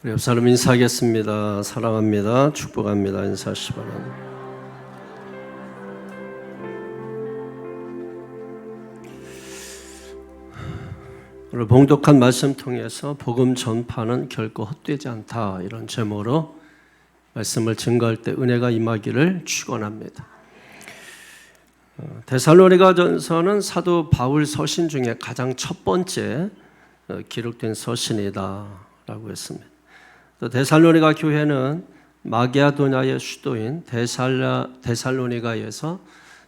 우리 옆 사람 인사하겠습니다. 사랑합니다. 축복합니다. 인사하시기 바랍니다. 오늘 봉독한 말씀 통해서 복음 전파는 결코 헛되지 않다, 이런 제목으로 말씀을 증거할 때 은혜가 임하기를 축원합니다. 데살로니가전서는 사도 바울 서신 중에 가장 첫 번째 기록된 서신이다라고 했습니다. 또 데살로니가 교회는 마게도냐의 수도인 데살로니가에서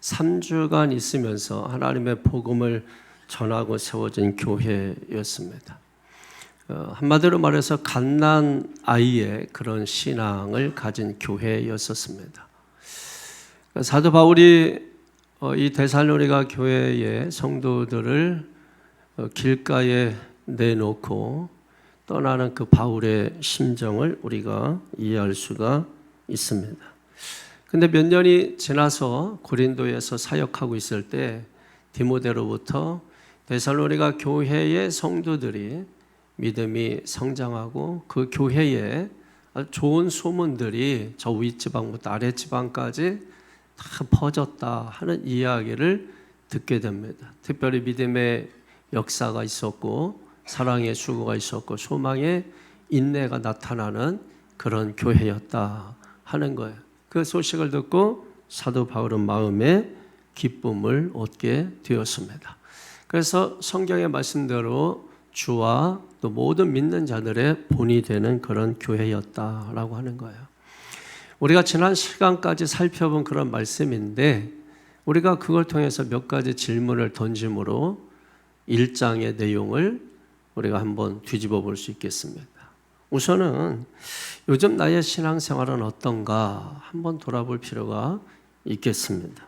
3주간 있으면서 하나님의 복음을 전하고 세워진 교회였습니다. 한마디로 말해서 갓난 아이의 그런 신앙을 가진 교회였었습니다. 사도 바울이 이 데살로니가 교회의 성도들을 길가에 내놓고 떠나는 그 바울의 심정을 우리가 이해할 수가 있습니다. 근데 몇 년이 지나서 고린도에서 사역하고 있을 때 디모데로부터 데살로니가 교회의 성도들이 믿음이 성장하고 그 교회에 좋은 소문들이 저 윗지방부터 아랫지방까지 다 퍼졌다 하는 이야기를 듣게 됩니다. 특별히 믿음의 역사가 있었고 사랑의 수고가 있었고 소망의 인내가 나타나는 그런 교회였다 하는 거예요. 그 소식을 듣고 사도 바울은 마음에 기쁨을 얻게 되었습니다. 그래서 성경의 말씀대로 주와 또 모든 믿는 자들의 본이 되는 그런 교회였다라고 하는 거예요. 우리가 지난 시간까지 살펴본 그런 말씀인데 우리가 그걸 통해서 몇 가지 질문을 던짐으로 1장의 내용을 우리가 한번 뒤집어 볼 수 있겠습니다. 우선은 요즘 나의 신앙생활은 어떤가 한번 돌아볼 필요가 있겠습니다.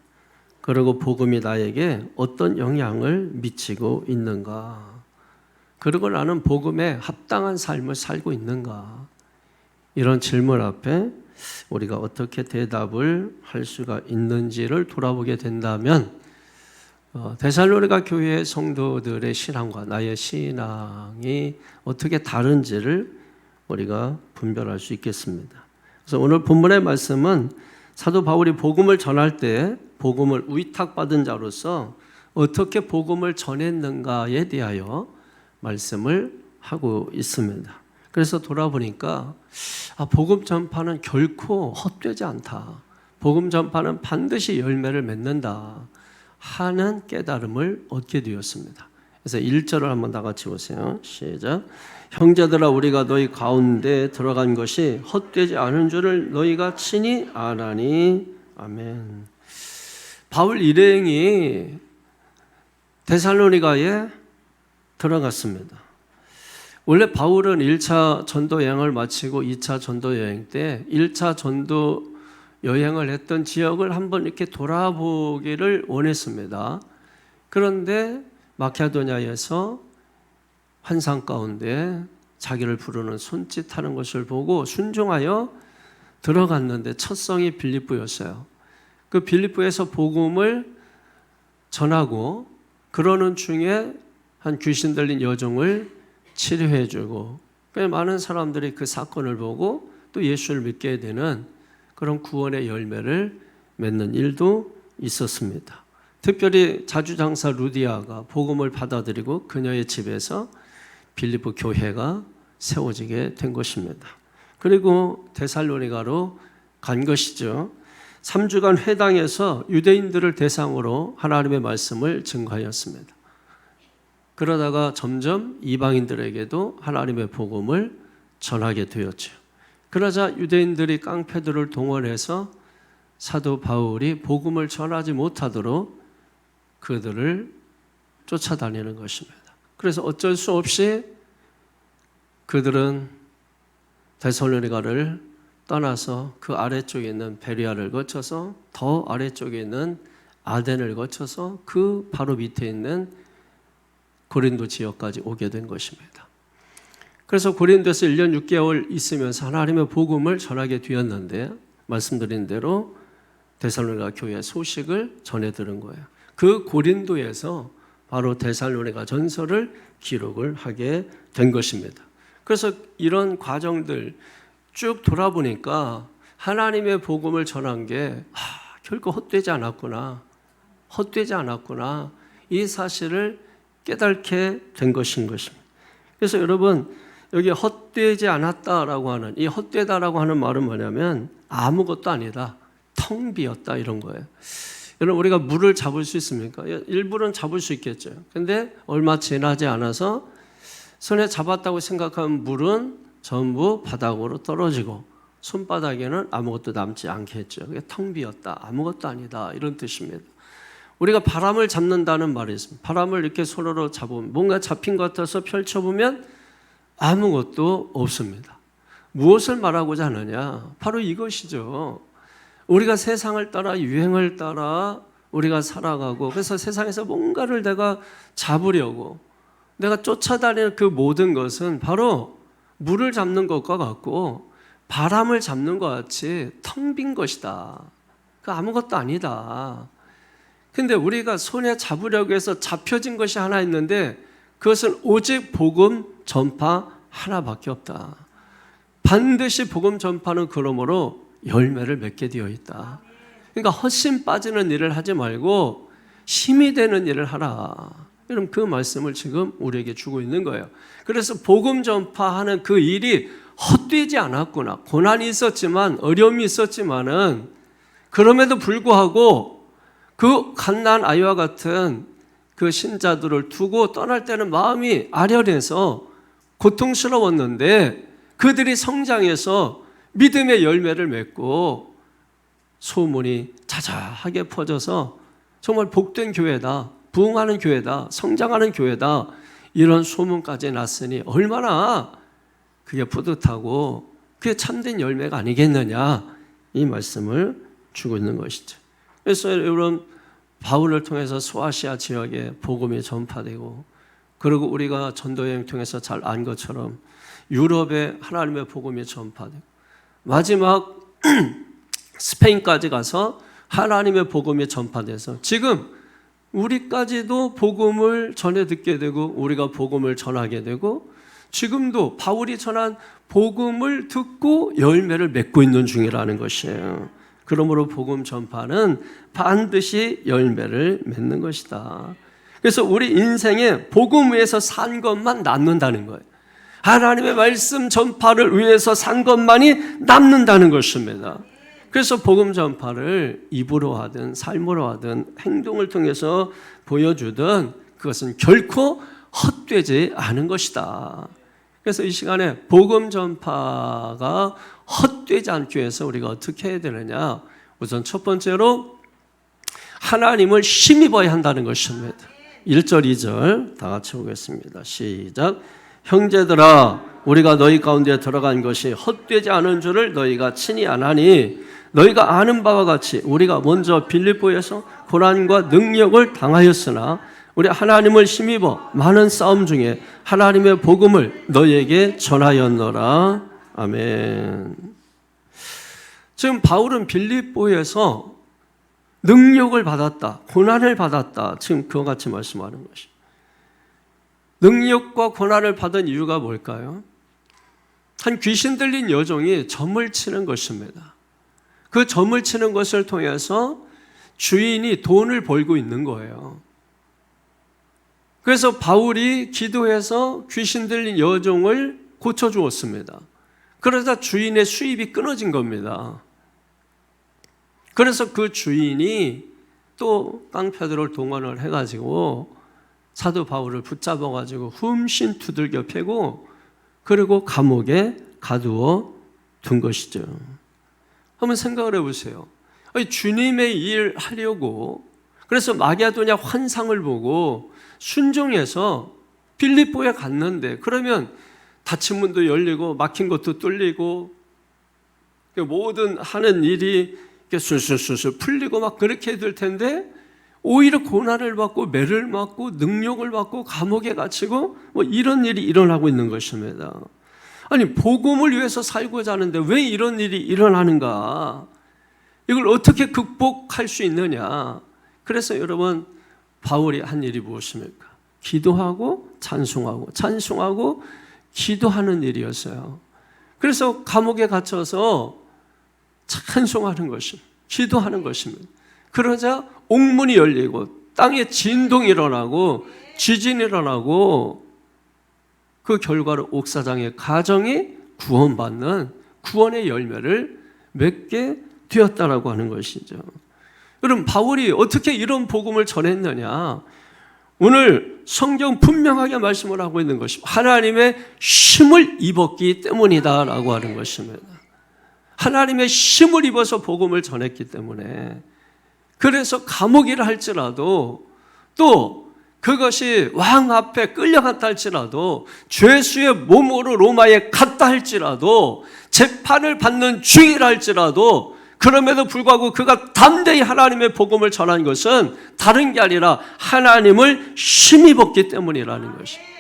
그리고 복음이 나에게 어떤 영향을 미치고 있는가, 그리고 나는 복음에 합당한 삶을 살고 있는가, 이런 질문 앞에 우리가 어떻게 대답을 할 수가 있는지를 돌아보게 된다면 데살로니가 교회의 성도들의 신앙과 나의 신앙이 어떻게 다른지를 우리가 분별할 수 있겠습니다. 그래서 오늘 본문의 말씀은 사도 바울이 복음을 전할 때 복음을 위탁받은 자로서 어떻게 복음을 전했는가에 대하여 말씀을 하고 있습니다. 그래서 돌아보니까 복음 전파는 결코 헛되지 않다. 복음 전파는 반드시 열매를 맺는다 하는 깨달음을 얻게 되었습니다. 그래서 1절을 한번 다 같이 보세요. 시작. 형제들아, 우리가 너희 가운데 들어간 것이 헛되지 않은 줄을 너희가 친히 아나니. 아멘. 바울 일행이 데살로니가에 들어갔습니다. 원래 바울은 1차 전도 여행을 마치고 2차 전도 여행 때 1차 전도 여행을 했던 지역을 한번 이렇게 돌아보기를 원했습니다. 그런데 마케도냐에서 환상 가운데 자기를 부르는 손짓하는 것을 보고 순종하여 들어갔는데 첫 성이 빌립보였어요. 그 빌립보에서 복음을 전하고 그러는 중에 한 귀신 들린 여종을 치료해주고 꽤 많은 사람들이 그 사건을 보고 또 예수를 믿게 되는 그런 구원의 열매를 맺는 일도 있었습니다. 특별히 자주장사 루디아가 복음을 받아들이고 그녀의 집에서 빌립보 교회가 세워지게 된 것입니다. 그리고 데살로니가로 간 것이죠. 3주간 회당에서 유대인들을 대상으로 하나님의 말씀을 증거하였습니다. 그러다가 점점 이방인들에게도 하나님의 복음을 전하게 되었죠. 그러자 유대인들이 깡패들을 동원해서 사도 바울이 복음을 전하지 못하도록 그들을 쫓아다니는 것입니다. 그래서 어쩔 수 없이 그들은 데살로니가를 떠나서 그 아래쪽에 있는 베리아를 거쳐서 더 아래쪽에 있는 아덴을 거쳐서 그 바로 밑에 있는 고린도 지역까지 오게 된 것입니다. 그래서 고린도에서 1년 6개월 있으면서 하나님의 복음을 전하게 되었는데 말씀드린 대로 데살로니가 교회의 소식을 전해 들은 거예요. 그 고린도에서 바로 데살로니가 전서를 기록을 하게 된 것입니다. 그래서 이런 과정들 쭉 돌아보니까 하나님의 복음을 전한 게 결코 헛되지 않았구나. 헛되지 않았구나. 이 사실을 깨닫게 된 것인 것입니다. 그래서 여러분, 여기 헛되지 않았다라고 하는, 이 헛되다라고 하는 말은 뭐냐면 아무것도 아니다. 텅 비었다, 이런 거예요. 여러분, 우리가 물을 잡을 수 있습니까? 일부는 잡을 수 있겠죠. 근데 얼마 지나지 않아서 손에 잡았다고 생각하면 물은 전부 바닥으로 떨어지고 손바닥에는 아무것도 남지 않겠죠. 그게 텅 비었다, 아무것도 아니다, 이런 뜻입니다. 우리가 바람을 잡는다는 말이 있습니다. 바람을 이렇게 손으로 잡으면 뭔가 잡힌 것 같아서 펼쳐보면 아무것도 없습니다. 무엇을 말하고자 하느냐? 바로 이것이죠. 우리가 세상을 따라, 유행을 따라 우리가 살아가고, 그래서 세상에서 뭔가를 내가 잡으려고 내가 쫓아다니는 그 모든 것은 바로 물을 잡는 것과 같고 바람을 잡는 것 같이 텅 빈 것이다. 그 아무것도 아니다. 근데 우리가 손에 잡으려고 해서 잡혀진 것이 하나 있는데 그것은 오직 복음 전파 하나밖에 없다. 반드시 복음 전파는 그러므로 열매를 맺게 되어 있다. 그러니까 헛심 빠지는 일을 하지 말고 힘이 되는 일을 하라. 여러분, 그 말씀을 지금 우리에게 주고 있는 거예요. 그래서 복음 전파하는 그 일이 헛되지 않았구나. 고난이 있었지만, 어려움이 있었지만은 그럼에도 불구하고 그 갓난 아이와 같은 그 신자들을 두고 떠날 때는 마음이 아련해서 고통스러웠는데 그들이 성장해서 믿음의 열매를 맺고 소문이 자자하게 퍼져서 정말 복된 교회다, 부흥하는 교회다, 성장하는 교회다, 이런 소문까지 났으니 얼마나 그게 뿌듯하고 그게 참된 열매가 아니겠느냐, 이 말씀을 주고 있는 것이죠. 그래서 여러분, 바울을 통해서 소아시아 지역에 복음이 전파되고, 그리고 우리가 전도여행 통해서 잘 안 것처럼 유럽에 하나님의 복음이 전파되고, 마지막 스페인까지 가서 하나님의 복음이 전파돼서 지금 우리까지도 복음을 전해 듣게 되고 우리가 복음을 전하게 되고, 지금도 바울이 전한 복음을 듣고 열매를 맺고 있는 중이라는 것이에요. 그러므로 복음 전파는 반드시 열매를 맺는 것이다. 그래서 우리 인생에 복음 위에서 산 것만 남는다는 거예요. 하나님의 말씀 전파를 위해서 산 것만이 남는다는 것입니다. 그래서 복음 전파를 입으로 하든 삶으로 하든 행동을 통해서 보여주든 그것은 결코 헛되지 않은 것이다. 그래서 이 시간에 복음 전파가 헛되지 않기 위해서 우리가 어떻게 해야 되느냐? 우선 첫 번째로 하나님을 힘입어야 한다는 것입니다. 1절, 2절 다 같이 보겠습니다. 시작. 형제들아, 우리가 너희 가운데 들어간 것이 헛되지 않은 줄을 너희가 친히 아나니, 너희가 아는 바와 같이 우리가 먼저 빌립보에서 고난과 능력을 당하였으나 우리 하나님을 힘입어 많은 싸움 중에 하나님의 복음을 너희에게 전하였노라. 아멘. 지금 바울은 빌립보에서 능력을 받았다, 고난을 받았다, 지금 그와 같이 말씀하는 것입니다. 능력과 고난을 받은 이유가 뭘까요? 한 귀신 들린 여종이 점을 치는 것입니다. 그 점을 치는 것을 통해서 주인이 돈을 벌고 있는 거예요. 그래서 바울이 기도해서 귀신 들린 여종을 고쳐주었습니다. 그러다 주인의 수입이 끊어진 겁니다. 그래서 그 주인이 또 깡패들을 동원을 해가지고 사도 바울을 붙잡아가지고 훔신 두들겨 패고 그리고 감옥에 가두어 둔 것이죠. 한번 생각을 해보세요. 주님의 일 하려고 그래서 마게도냐 환상을 보고 순종해서 빌립보에 갔는데, 그러면 닫힌 문도 열리고 막힌 것도 뚫리고 모든 하는 일이 술술술술 풀리고 막 그렇게 될 텐데 오히려 고난을 받고 매를 맞고 능력을 받고 감옥에 갇히고 뭐 이런 일이 일어나고 있는 것입니다. 아니, 복음을 위해서 살고자 하는데 왜 이런 일이 일어나는가? 이걸 어떻게 극복할 수 있느냐? 그래서 여러분, 바울이 한 일이 무엇입니까? 기도하고 찬송하고 기도하는 일이었어요. 그래서 감옥에 갇혀서 찬송하는 것입니다. 기도하는 것입니다. 그러자 옥문이 열리고 땅에 진동이 일어나고 지진이 일어나고 그 결과로 옥사장의 가정이 구원받는 구원의 열매를 맺게 되었다라고 하는 것이죠. 여러분, 바울이 어떻게 이런 복음을 전했느냐? 오늘 성경 분명하게 말씀을 하고 있는 것입니다. 하나님의 힘을 입었기 때문이다라고 하는 것입니다. 하나님의 힘을 입어서 복음을 전했기 때문에, 그래서 감옥이라 할지라도, 또 그것이 왕 앞에 끌려갔다 할지라도, 죄수의 몸으로 로마에 갔다 할지라도, 재판을 받는 중이라 할지라도, 그럼에도 불구하고 그가 담대히 하나님의 복음을 전한 것은 다른 게 아니라 하나님을 힘입었기 때문이라는 것입니다.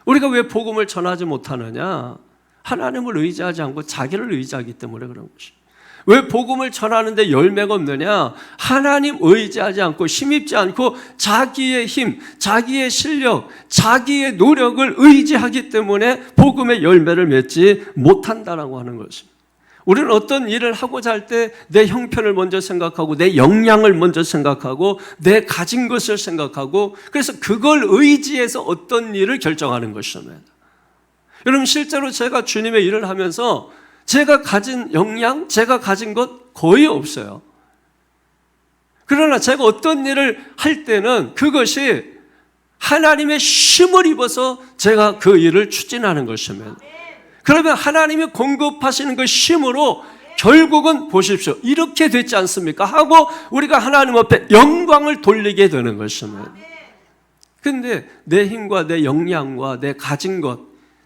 우리가 왜 복음을 전하지 못하느냐? 하나님을 의지하지 않고 자기를 의지하기 때문에 그런 것입니다. 왜 복음을 전하는데 열매가 없느냐? 하나님 의지하지 않고 힘입지 않고 자기의 힘, 자기의 실력, 자기의 노력을 의지하기 때문에 복음의 열매를 맺지 못한다라고 하는 것입니다. 우리는 어떤 일을 하고자 할 때 내 형편을 먼저 생각하고 내 역량을 먼저 생각하고 내 가진 것을 생각하고, 그래서 그걸 의지해서 어떤 일을 결정하는 것입니다. 여러분, 실제로 제가 주님의 일을 하면서 제가 가진 역량, 제가 가진 것 거의 없어요. 그러나 제가 어떤 일을 할 때는 그것이 하나님의 힘을 입어서 제가 그 일을 추진하는 것입니다. 그러면 하나님이 공급하시는 그 힘으로 결국은 보십시오, 이렇게 됐지 않습니까? 하고 우리가 하나님 앞에 영광을 돌리게 되는 것입니다. 그런데 내 힘과 내 역량과 내 가진 것,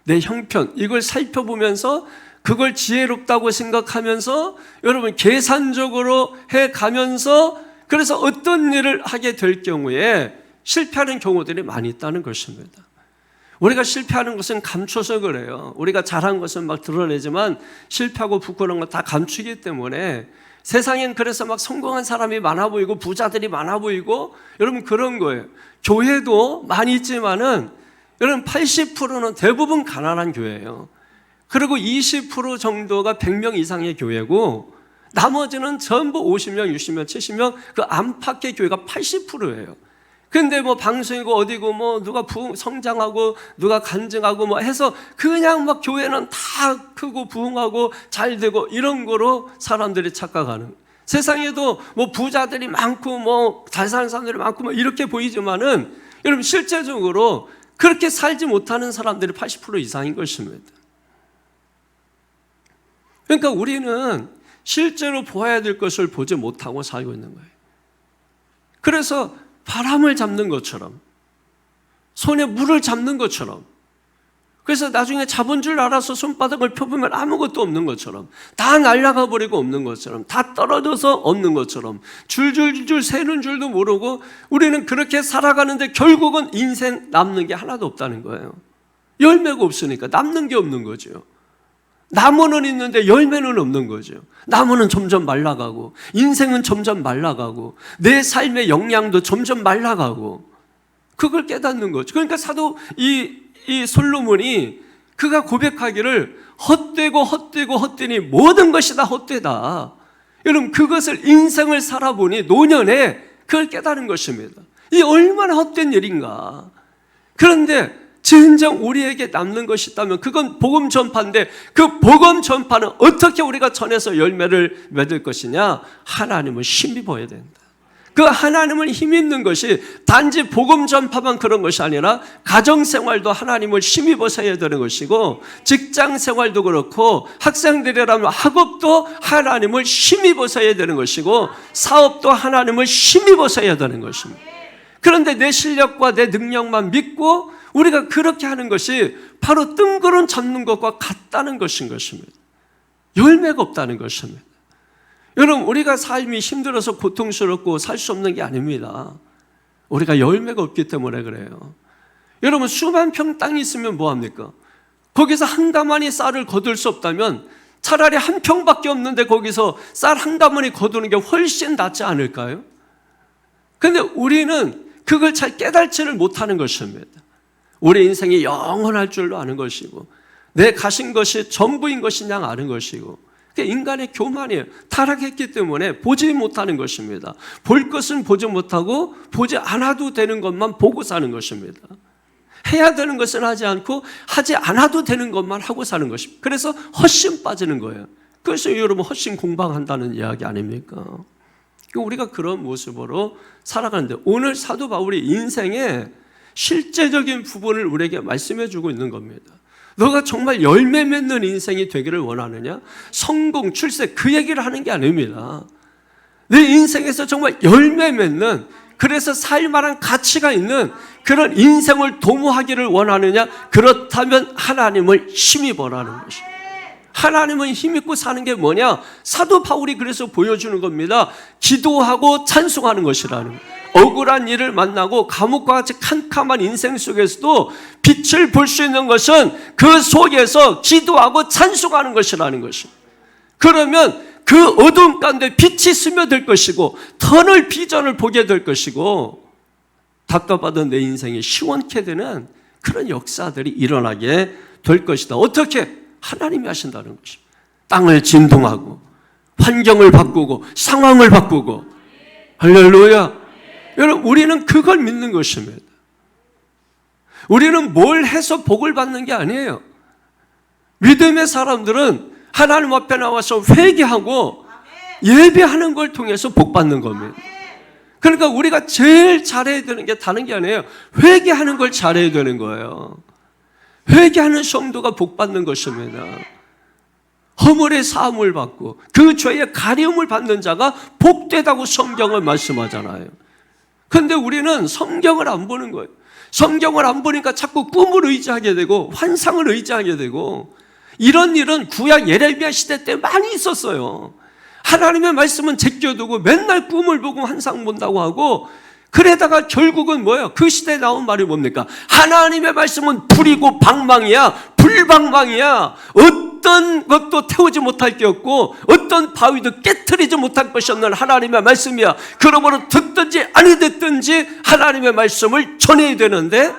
내 형편, 이걸 살펴보면서 그걸 지혜롭다고 생각하면서 여러분 계산적으로 해가면서, 그래서 어떤 일을 하게 될 경우에 실패하는 경우들이 많이 있다는 것입니다. 우리가 실패하는 것은 감춰서 그래요. 우리가 잘한 것은 막 드러내지만 실패하고 부끄러운 거 다 감추기 때문에 세상엔 그래서 막 성공한 사람이 많아 보이고 부자들이 많아 보이고, 여러분 그런 거예요. 교회도 많이 있지만은 여러분 80%는 대부분 가난한 교회예요. 그리고 20% 정도가 100명 이상의 교회고 나머지는 전부 50명, 60명, 70명 그 안팎의 교회가 80%예요. 근데 뭐 방송이고 어디고 뭐 누가 성장하고 누가 간증하고 뭐 해서 그냥 막 교회는 다 크고 부흥하고 잘 되고 이런 거로 사람들이 착각하는. 세상에도 뭐 부자들이 많고 뭐 잘 사는 사람들이 많고 뭐 이렇게 보이지만은 여러분 실제적으로 그렇게 살지 못하는 사람들이 80% 이상인 것입니다. 그러니까 우리는 실제로 보아야 될 것을 보지 못하고 살고 있는 거예요. 그래서 바람을 잡는 것처럼, 손에 물을 잡는 것처럼, 그래서 나중에 잡은 줄 알아서 손바닥을 펴보면 아무것도 없는 것처럼, 다 날아가 버리고 없는 것처럼, 다 떨어져서 없는 것처럼, 줄줄줄 새는 줄도 모르고 우리는 그렇게 살아가는데 결국은 인생 남는 게 하나도 없다는 거예요. 열매가 없으니까 남는 게 없는 거죠. 나무는 있는데 열매는 없는 거죠. 나무는 점점 말라가고 인생은 점점 말라가고 내 삶의 역량도 점점 말라가고, 그걸 깨닫는 거죠. 그러니까 사도 이 솔로몬이 그가 고백하기를 헛되고 헛되고 헛되니 모든 것이 다 헛되다. 여러분 그것을 인생을 살아보니 노년에 그걸 깨달은 것입니다. 이 얼마나 헛된 일인가. 그런데 진정 우리에게 남는 것이 있다면 그건 복음 전파인데, 그 복음 전파는 어떻게 우리가 전해서 열매를 맺을 것이냐? 하나님을 힘입어야 된다. 그 하나님을 힘입는 것이 단지 복음 전파만 그런 것이 아니라 가정생활도 하나님을 힘입어서 해야 되는 것이고, 직장생활도 그렇고 학생들이라면 학업도 하나님을 힘입어서 해야 되는 것이고, 사업도 하나님을 힘입어서 해야 되는 것입니다. 그런데 내 실력과 내 능력만 믿고 우리가 그렇게 하는 것이 바로 뜬구름 잡는 것과 같다는 것인 것입니다. 열매가 없다는 것입니다. 여러분 우리가 삶이 힘들어서 고통스럽고 살 수 없는 게 아닙니다. 우리가 열매가 없기 때문에 그래요. 여러분 수만 평 땅이 있으면 뭐합니까? 거기서 한 가마니 쌀을 거둘 수 없다면 차라리 한 평밖에 없는데 거기서 쌀 한 가마니 거두는 게 훨씬 낫지 않을까요? 그런데 우리는 그걸 잘 깨달지를 못하는 것입니다. 우리 인생이 영원할 줄로 아는 것이고 내 가진 것이 전부인 것이냐 아는 것이고, 그게 인간의 교만이에요. 타락했기 때문에 보지 못하는 것입니다. 볼 것은 보지 못하고 보지 않아도 되는 것만 보고 사는 것입니다. 해야 되는 것은 하지 않고 하지 않아도 되는 것만 하고 사는 것입니다. 그래서 헛심 빠지는 거예요. 그래서 여러분 헛심 공방한다는 이야기 아닙니까? 우리가 그런 모습으로 살아가는데, 오늘 사도 바울이 인생의 실제적인 부분을 우리에게 말씀해 주고 있는 겁니다. 너가 정말 열매 맺는 인생이 되기를 원하느냐? 성공, 출세, 그 얘기를 하는 게 아닙니다. 내 인생에서 정말 열매 맺는, 그래서 살만한 가치가 있는 그런 인생을 도모하기를 원하느냐? 그렇다면 하나님을 힘입어라는 것입니다. 하나님은 힘입고 사는 게 뭐냐? 사도 바울이 그래서 보여주는 겁니다. 기도하고 찬송하는 것이라는 거예요. 억울한 일을 만나고 감옥과 같이 캄캄한 인생 속에서도 빛을 볼 수 있는 것은 그 속에서 기도하고 찬송하는 것이라는 것입니다. 그러면 그 어두운 가운데 빛이 스며들 것이고 터널 비전을 보게 될 것이고 답답하던 내 인생이 시원케 되는 그런 역사들이 일어나게 될 것이다. 어떻게? 하나님이 하신다는 것입니다. 땅을 진동하고 환경을 바꾸고 상황을 바꾸고. 할렐루야. 여러분, 우리는 그걸 믿는 것입니다. 우리는 뭘 해서 복을 받는 게 아니에요. 믿음의 사람들은 하나님 앞에 나와서 회개하고 예배하는 걸 통해서 복 받는 겁니다. 그러니까 우리가 제일 잘해야 되는 게 다른 게 아니에요. 회개하는 걸 잘해야 되는 거예요. 회개하는 성도가 복 받는 것입니다. 허물의 사함을 받고 그 죄의 가려움을 받는 자가 복되다고 성경은 말씀하잖아요. 그런데 우리는 성경을 안 보는 거예요. 성경을 안 보니까 자꾸 꿈을 의지하게 되고 환상을 의지하게 되고, 이런 일은 구약 예레미야 시대 때 많이 있었어요. 하나님의 말씀은 제껴두고 맨날 꿈을 보고 환상 본다고 하고, 그러다가 결국은 뭐예요? 그 시대에 나온 말이 뭡니까? 하나님의 말씀은 불이고 방망이야, 불방망이야. 어떤 것도 태우지 못할 게 없고 어떤 바위도 깨트리지 못할 것이 없는 하나님의 말씀이야. 그러므로 듣든지 아니 듣든지 하나님의 말씀을 전해야 되는데,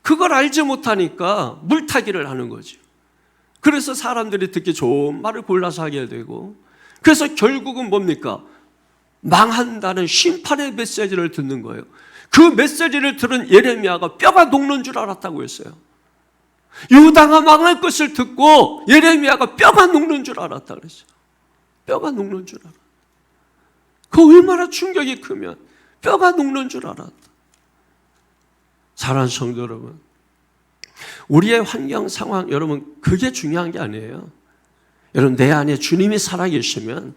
그걸 알지 못하니까 물타기를 하는 거죠. 그래서 사람들이 듣기 좋은 말을 골라서 하게 되고, 그래서 결국은 뭡니까? 망한다는 심판의 메시지를 듣는 거예요. 그 메시지를 들은 예레미야가 뼈가 녹는 줄 알았다고 했어요. 유다가 망할 것을 듣고 예레미야가 뼈가 녹는 줄 알았다 그랬어요. 뼈가 녹는 줄 알았다. 그 얼마나 충격이 크면 뼈가 녹는 줄 알았다. 사랑하는 성도 여러분, 우리의 환경 상황, 여러분 그게 중요한 게 아니에요. 여러분, 내 안에 주님이 살아계시면,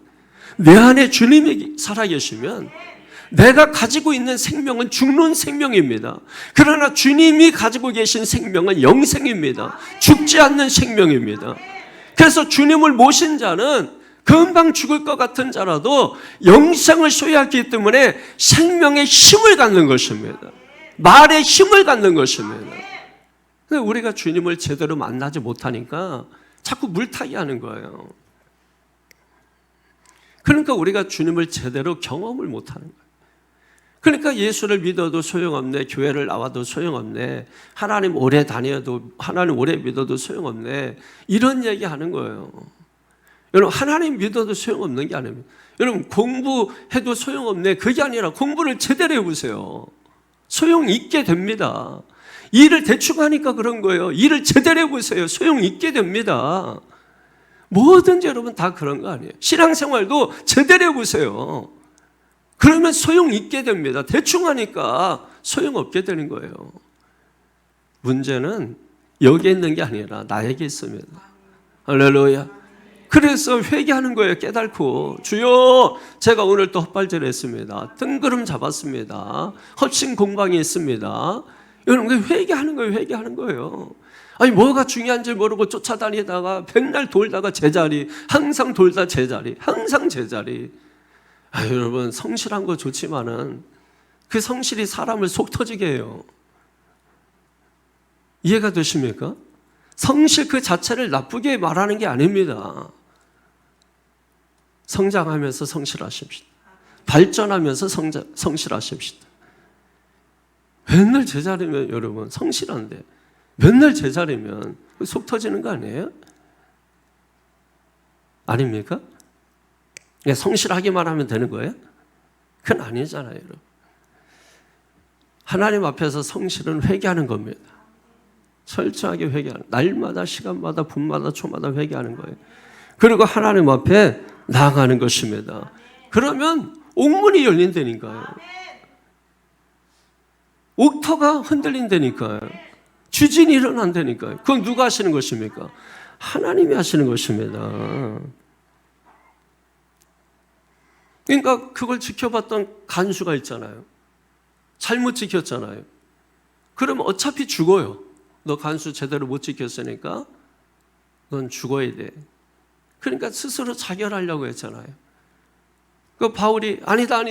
내 안에 주님이 살아계시면 내가 가지고 있는 생명은 죽는 생명입니다. 그러나 주님이 가지고 계신 생명은 영생입니다. 죽지 않는 생명입니다. 그래서 주님을 모신 자는 금방 죽을 것 같은 자라도 영생을 소유하기 때문에 생명의 힘을 갖는 것입니다. 말의 힘을 갖는 것입니다. 근데 우리가 주님을 제대로 만나지 못하니까 자꾸 물타기 하는 거예요. 그러니까 우리가 주님을 제대로 경험을 못하는 거예요. 그러니까 예수를 믿어도 소용없네, 교회를 나와도 소용없네, 하나님 오래 다녀도, 하나님 오래 믿어도 소용없네, 이런 얘기하는 거예요. 여러분, 하나님 믿어도 소용없는 게 아닙니다. 여러분, 공부해도 소용없네, 그게 아니라 공부를 제대로 해보세요. 소용있게 됩니다. 일을 대충 하니까 그런 거예요. 일을 제대로 해보세요. 소용있게 됩니다. 뭐든지 여러분 다 그런 거 아니에요. 신앙생활도 제대로 해보세요. 그러면 소용있게 됩니다. 대충 하니까 소용없게 되는 거예요. 문제는 여기에 있는 게 아니라 나에게 있습니다. 할렐루야. 그래서 회개하는 거예요. 깨닫고, 주여 제가 오늘 또 헛발질 했습니다. 뜬구름 잡았습니다. 헛심 공방이 있습니다. 여러분, 회개하는 거예요. 회개하는 거예요. 아니, 뭐가 중요한지 모르고 쫓아다니다가 백날 돌다가 제자리, 항상 돌다 제자리, 항상 제자리. 여러분, 성실한 거 좋지만은 그 성실이 사람을 속 터지게 해요. 이해가 되십니까? 성실 그 자체를 나쁘게 말하는 게 아닙니다. 성장하면서 성실하십시다. 발전하면서 성실하십시다. 맨날 제자리면 여러분 성실한데 맨날 제자리면 속 터지는 거 아니에요? 아닙니까? 그냥 성실하기만 하면 되는 거예요? 그건 아니잖아요, 여러분. 하나님 앞에서 성실은 회개하는 겁니다. 철저하게 회개하는, 날마다, 시간마다, 분마다, 초마다 회개하는 거예요. 그리고 하나님 앞에 나아가는 것입니다. 그러면 옥문이 열린다니까요. 옥터가 흔들린다니까요. 지진이 일어난다니까요. 그건 누가 하시는 것입니까? 하나님이 하시는 것입니다. 그러니까 그걸 지켜봤던 간수가 있잖아요. 잘못 지켰잖아요. 그러면 어차피 죽어요. 너 간수 제대로 못 지켰으니까 넌 죽어야 돼. 그러니까 스스로 자결하려고 했잖아요. 그 바울이 아니다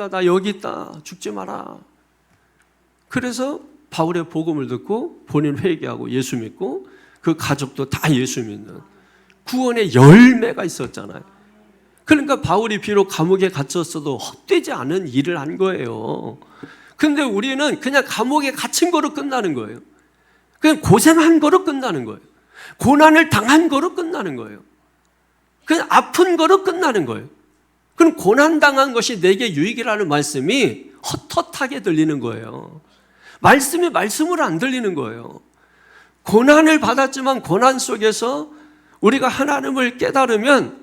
나 여기 있다. 죽지 마라. 그래서 바울의 복음을 듣고 본인 회개하고 예수 믿고 그 가족도 다 예수 믿는 구원의 열매가 있었잖아요. 그러니까 바울이 비록 감옥에 갇혔어도 헛되지 않은 일을 한 거예요. 근데 우리는 그냥 감옥에 갇힌 거로 끝나는 거예요. 그냥 고생한 거로 끝나는 거예요. 고난을 당한 거로 끝나는 거예요. 그냥 아픈 거로 끝나는 거예요. 그럼 고난당한 것이 내게 유익이라는 말씀이 헛헛하게 들리는 거예요. 말씀이 말씀으로 안 들리는 거예요. 고난을 받았지만 고난 속에서 우리가 하나님을 깨달으면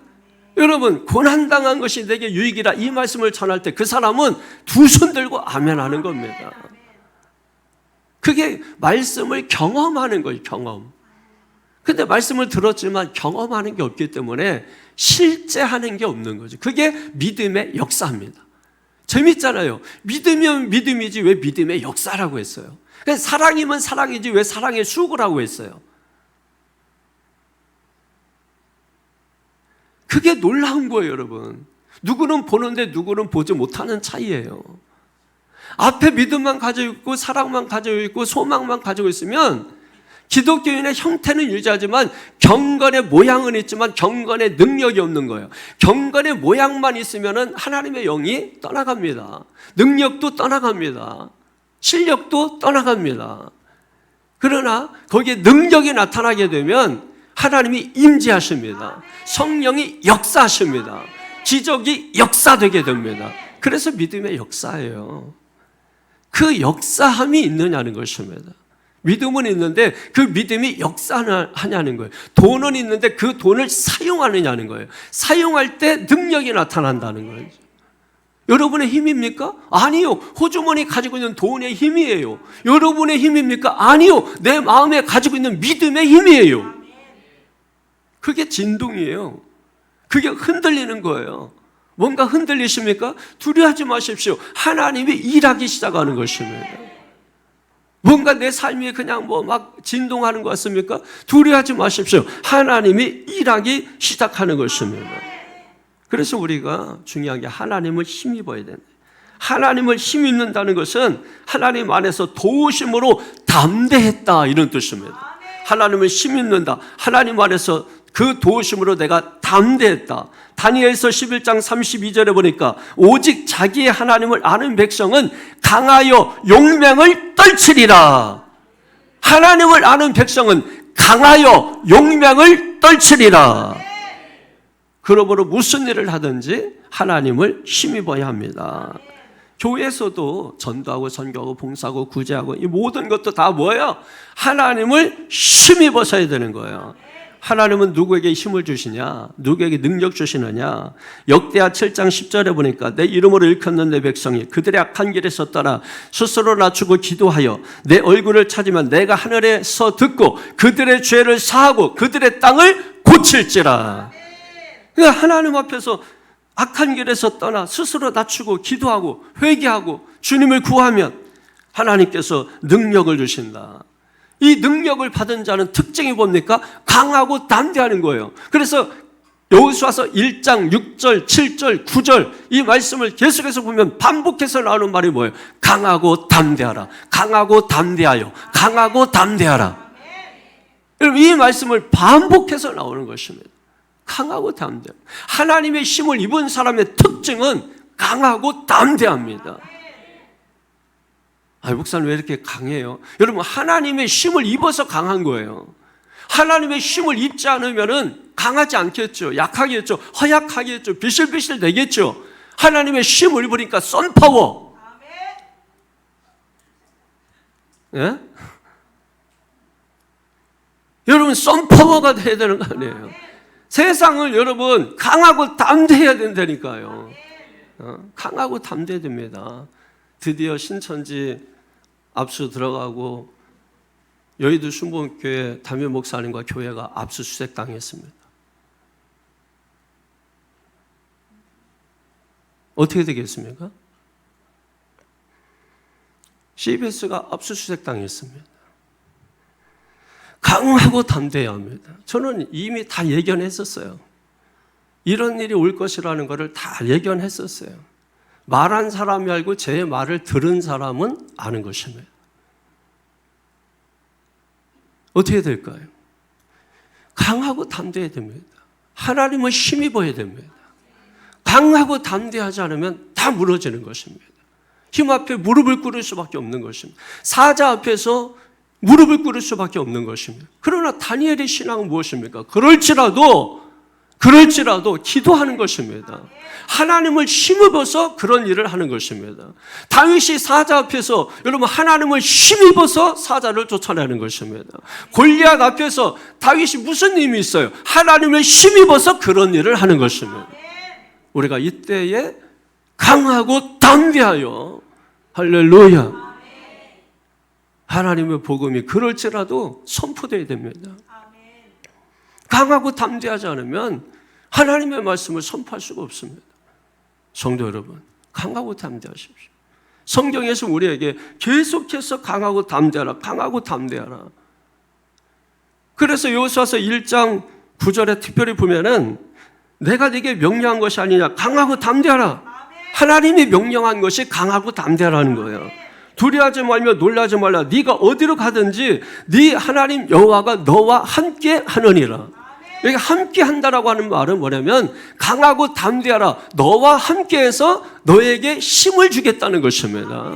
여러분 고난당한 것이 내게 유익이라 이 말씀을 전할 때 그 사람은 두 손 들고 아멘 하는 겁니다. 그게 말씀을 경험하는 거예요. 경험. 근데 말씀을 들었지만 경험하는 게 없기 때문에 실제 하는 게 없는 거죠. 그게 믿음의 역사입니다. 재밌잖아요. 믿으면 믿음이지 왜 믿음의 역사라고 했어요. 사랑이면 사랑이지 왜 사랑의 수고라고 했어요. 그게 놀라운 거예요, 여러분. 누구는 보는데 누구는 보지 못하는 차이예요. 앞에 믿음만 가지고 있고 사랑만 가지고 있고 소망만 가지고 있으면 기독교인의 형태는 유지하지만 경건의 모양은 있지만 경건의 능력이 없는 거예요. 경건의 모양만 있으면 하나님의 영이 떠나갑니다. 능력도 떠나갑니다. 실력도 떠나갑니다. 그러나 거기에 능력이 나타나게 되면 하나님이 임재하십니다. 성령이 역사하십니다. 기적이 역사되게 됩니다. 그래서 믿음의 역사예요. 그 역사함이 있느냐는 것입니다. 믿음은 있는데 그 믿음이 역사하냐는 거예요. 돈은 있는데 그 돈을 사용하느냐는 거예요. 사용할 때 능력이 나타난다는 거예요. 여러분의 힘입니까? 아니요. 호주머니 가지고 있는 돈의 힘이에요. 여러분의 힘입니까? 아니요. 내 마음에 가지고 있는 믿음의 힘이에요. 그게 진동이에요. 그게 흔들리는 거예요. 뭔가 흔들리십니까? 두려워하지 마십시오. 하나님이 일하기 시작하는 것입니다. 뭔가 내 삶이 그냥 막 진동하는 것 같습니까? 두려워하지 마십시오. 하나님이 일하기 시작하는 것입니다. 그래서 우리가 중요한 게 하나님을 힘입어야 된다. 하나님을 힘입는다는 것은 하나님 안에서 도우심으로 담대했다 이런 뜻입니다. 하나님을 힘입는다. 하나님 안에서 그 도우심으로 내가 담대했다. 다니엘서 11장 32절에 보니까 오직 자기의 하나님을 아는 백성은 강하여 용맹을 떨치리라. 하나님을 아는 백성은 강하여 용맹을 떨치리라. 그러므로 무슨 일을 하든지 하나님을 힘입어야 합니다. 교회에서도 전도하고 선교하고 봉사하고 구제하고 이 모든 것도 다 뭐예요? 하나님을 힘입어서야 되는 거예요. 하나님은 누구에게 힘을 주시냐? 누구에게 능력 주시느냐? 역대하 7장 10절에 보니까 내 이름으로 일컫는 내 백성이 그들의 악한 길에서 떠나 스스로 낮추고 기도하여 내 얼굴을 찾으면 내가 하늘에서 듣고 그들의 죄를 사하고 그들의 땅을 고칠지라. 그러니까 하나님 앞에서 악한 길에서 떠나 스스로 낮추고 기도하고 회개하고 주님을 구하면 하나님께서 능력을 주신다. 이 능력을 받은 자는 특징이 뭡니까? 강하고 담대하는 거예요. 그래서 여호수아서 1장 6절, 7절, 9절 이 말씀을 계속해서 보면 반복해서 나오는 말이 뭐예요? 강하고 담대하라. 강하고 담대하여. 강하고 담대하라. 여러분 이 말씀을 반복해서 나오는 것입니다. 강하고 담대. 하나님의 힘을 입은 사람의 특징은 강하고 담대합니다. 목사님 왜 이렇게 강해요? 여러분, 하나님의 힘을 입어서 강한 거예요. 하나님의 힘을 입지 않으면 강하지 않겠죠. 약하겠죠. 허약하겠죠. 비실비실 되겠죠. 하나님의 힘을 입으니까 썬파워. 예? 여러분, 썬파워가 돼야 되는 거 아니에요? 세상을 여러분 강하고 담대해야 된다니까요. 강하고 담대해야 됩니다. 드디어 신천지 압수 들어가고 여의도 순복음교회 담임 목사님과 교회가 압수수색 당했습니다. 어떻게 되겠습니까? CBS가 압수수색 당했습니다. 강하고 담대해야 합니다. 저는 이미 다 예견했었어요. 이런 일이 올 것이라는 것을 다 예견했었어요. 말한 사람이 알고 제 말을 들은 사람은 아는 것입니다. 어떻게 될까요? 강하고 담대해야 됩니다. 하나님을 힘입어야 됩니다. 강하고 담대하지 않으면 다 무너지는 것입니다. 힘 앞에 무릎을 꿇을 수밖에 없는 것입니다. 사자 앞에서 무릎을 꿇을 수밖에 없는 것입니다. 그러나 다니엘의 신앙은 무엇입니까? 그럴지라도 기도하는 것입니다. 하나님을 힘입어서 그런 일을 하는 것입니다. 다윗이 사자 앞에서 여러분 하나님을 힘입어서 사자를 쫓아내는 것입니다. 골리앗 앞에서 다윗이 무슨 힘이 있어요? 하나님을 힘입어서 그런 일을 하는 것입니다. 우리가 이때에 강하고 담대하여 할렐루야 하나님의 복음이 그럴지라도 선포되어야 됩니다. 강하고 담대하지 않으면 하나님의 말씀을 선포할 수가 없습니다. 성도 여러분, 강하고 담대하십시오. 성경에서 우리에게 계속해서 강하고 담대하라, 강하고 담대하라. 그래서 여호수아서 1장 9절에 특별히 보면은 내가 네게 명령한 것이 아니냐, 강하고 담대하라. 하나님이 명령한 것이 강하고 담대하라는 거예요. 두려워하지 말며 놀라지 말라. 네가 어디로 가든지 네 하나님 여호와가 너와 함께 하느니라. 여기 함께 한다라고 하는 말은 뭐냐면 강하고 담대하라. 너와 함께해서 너에게 힘을 주겠다는 것입니다.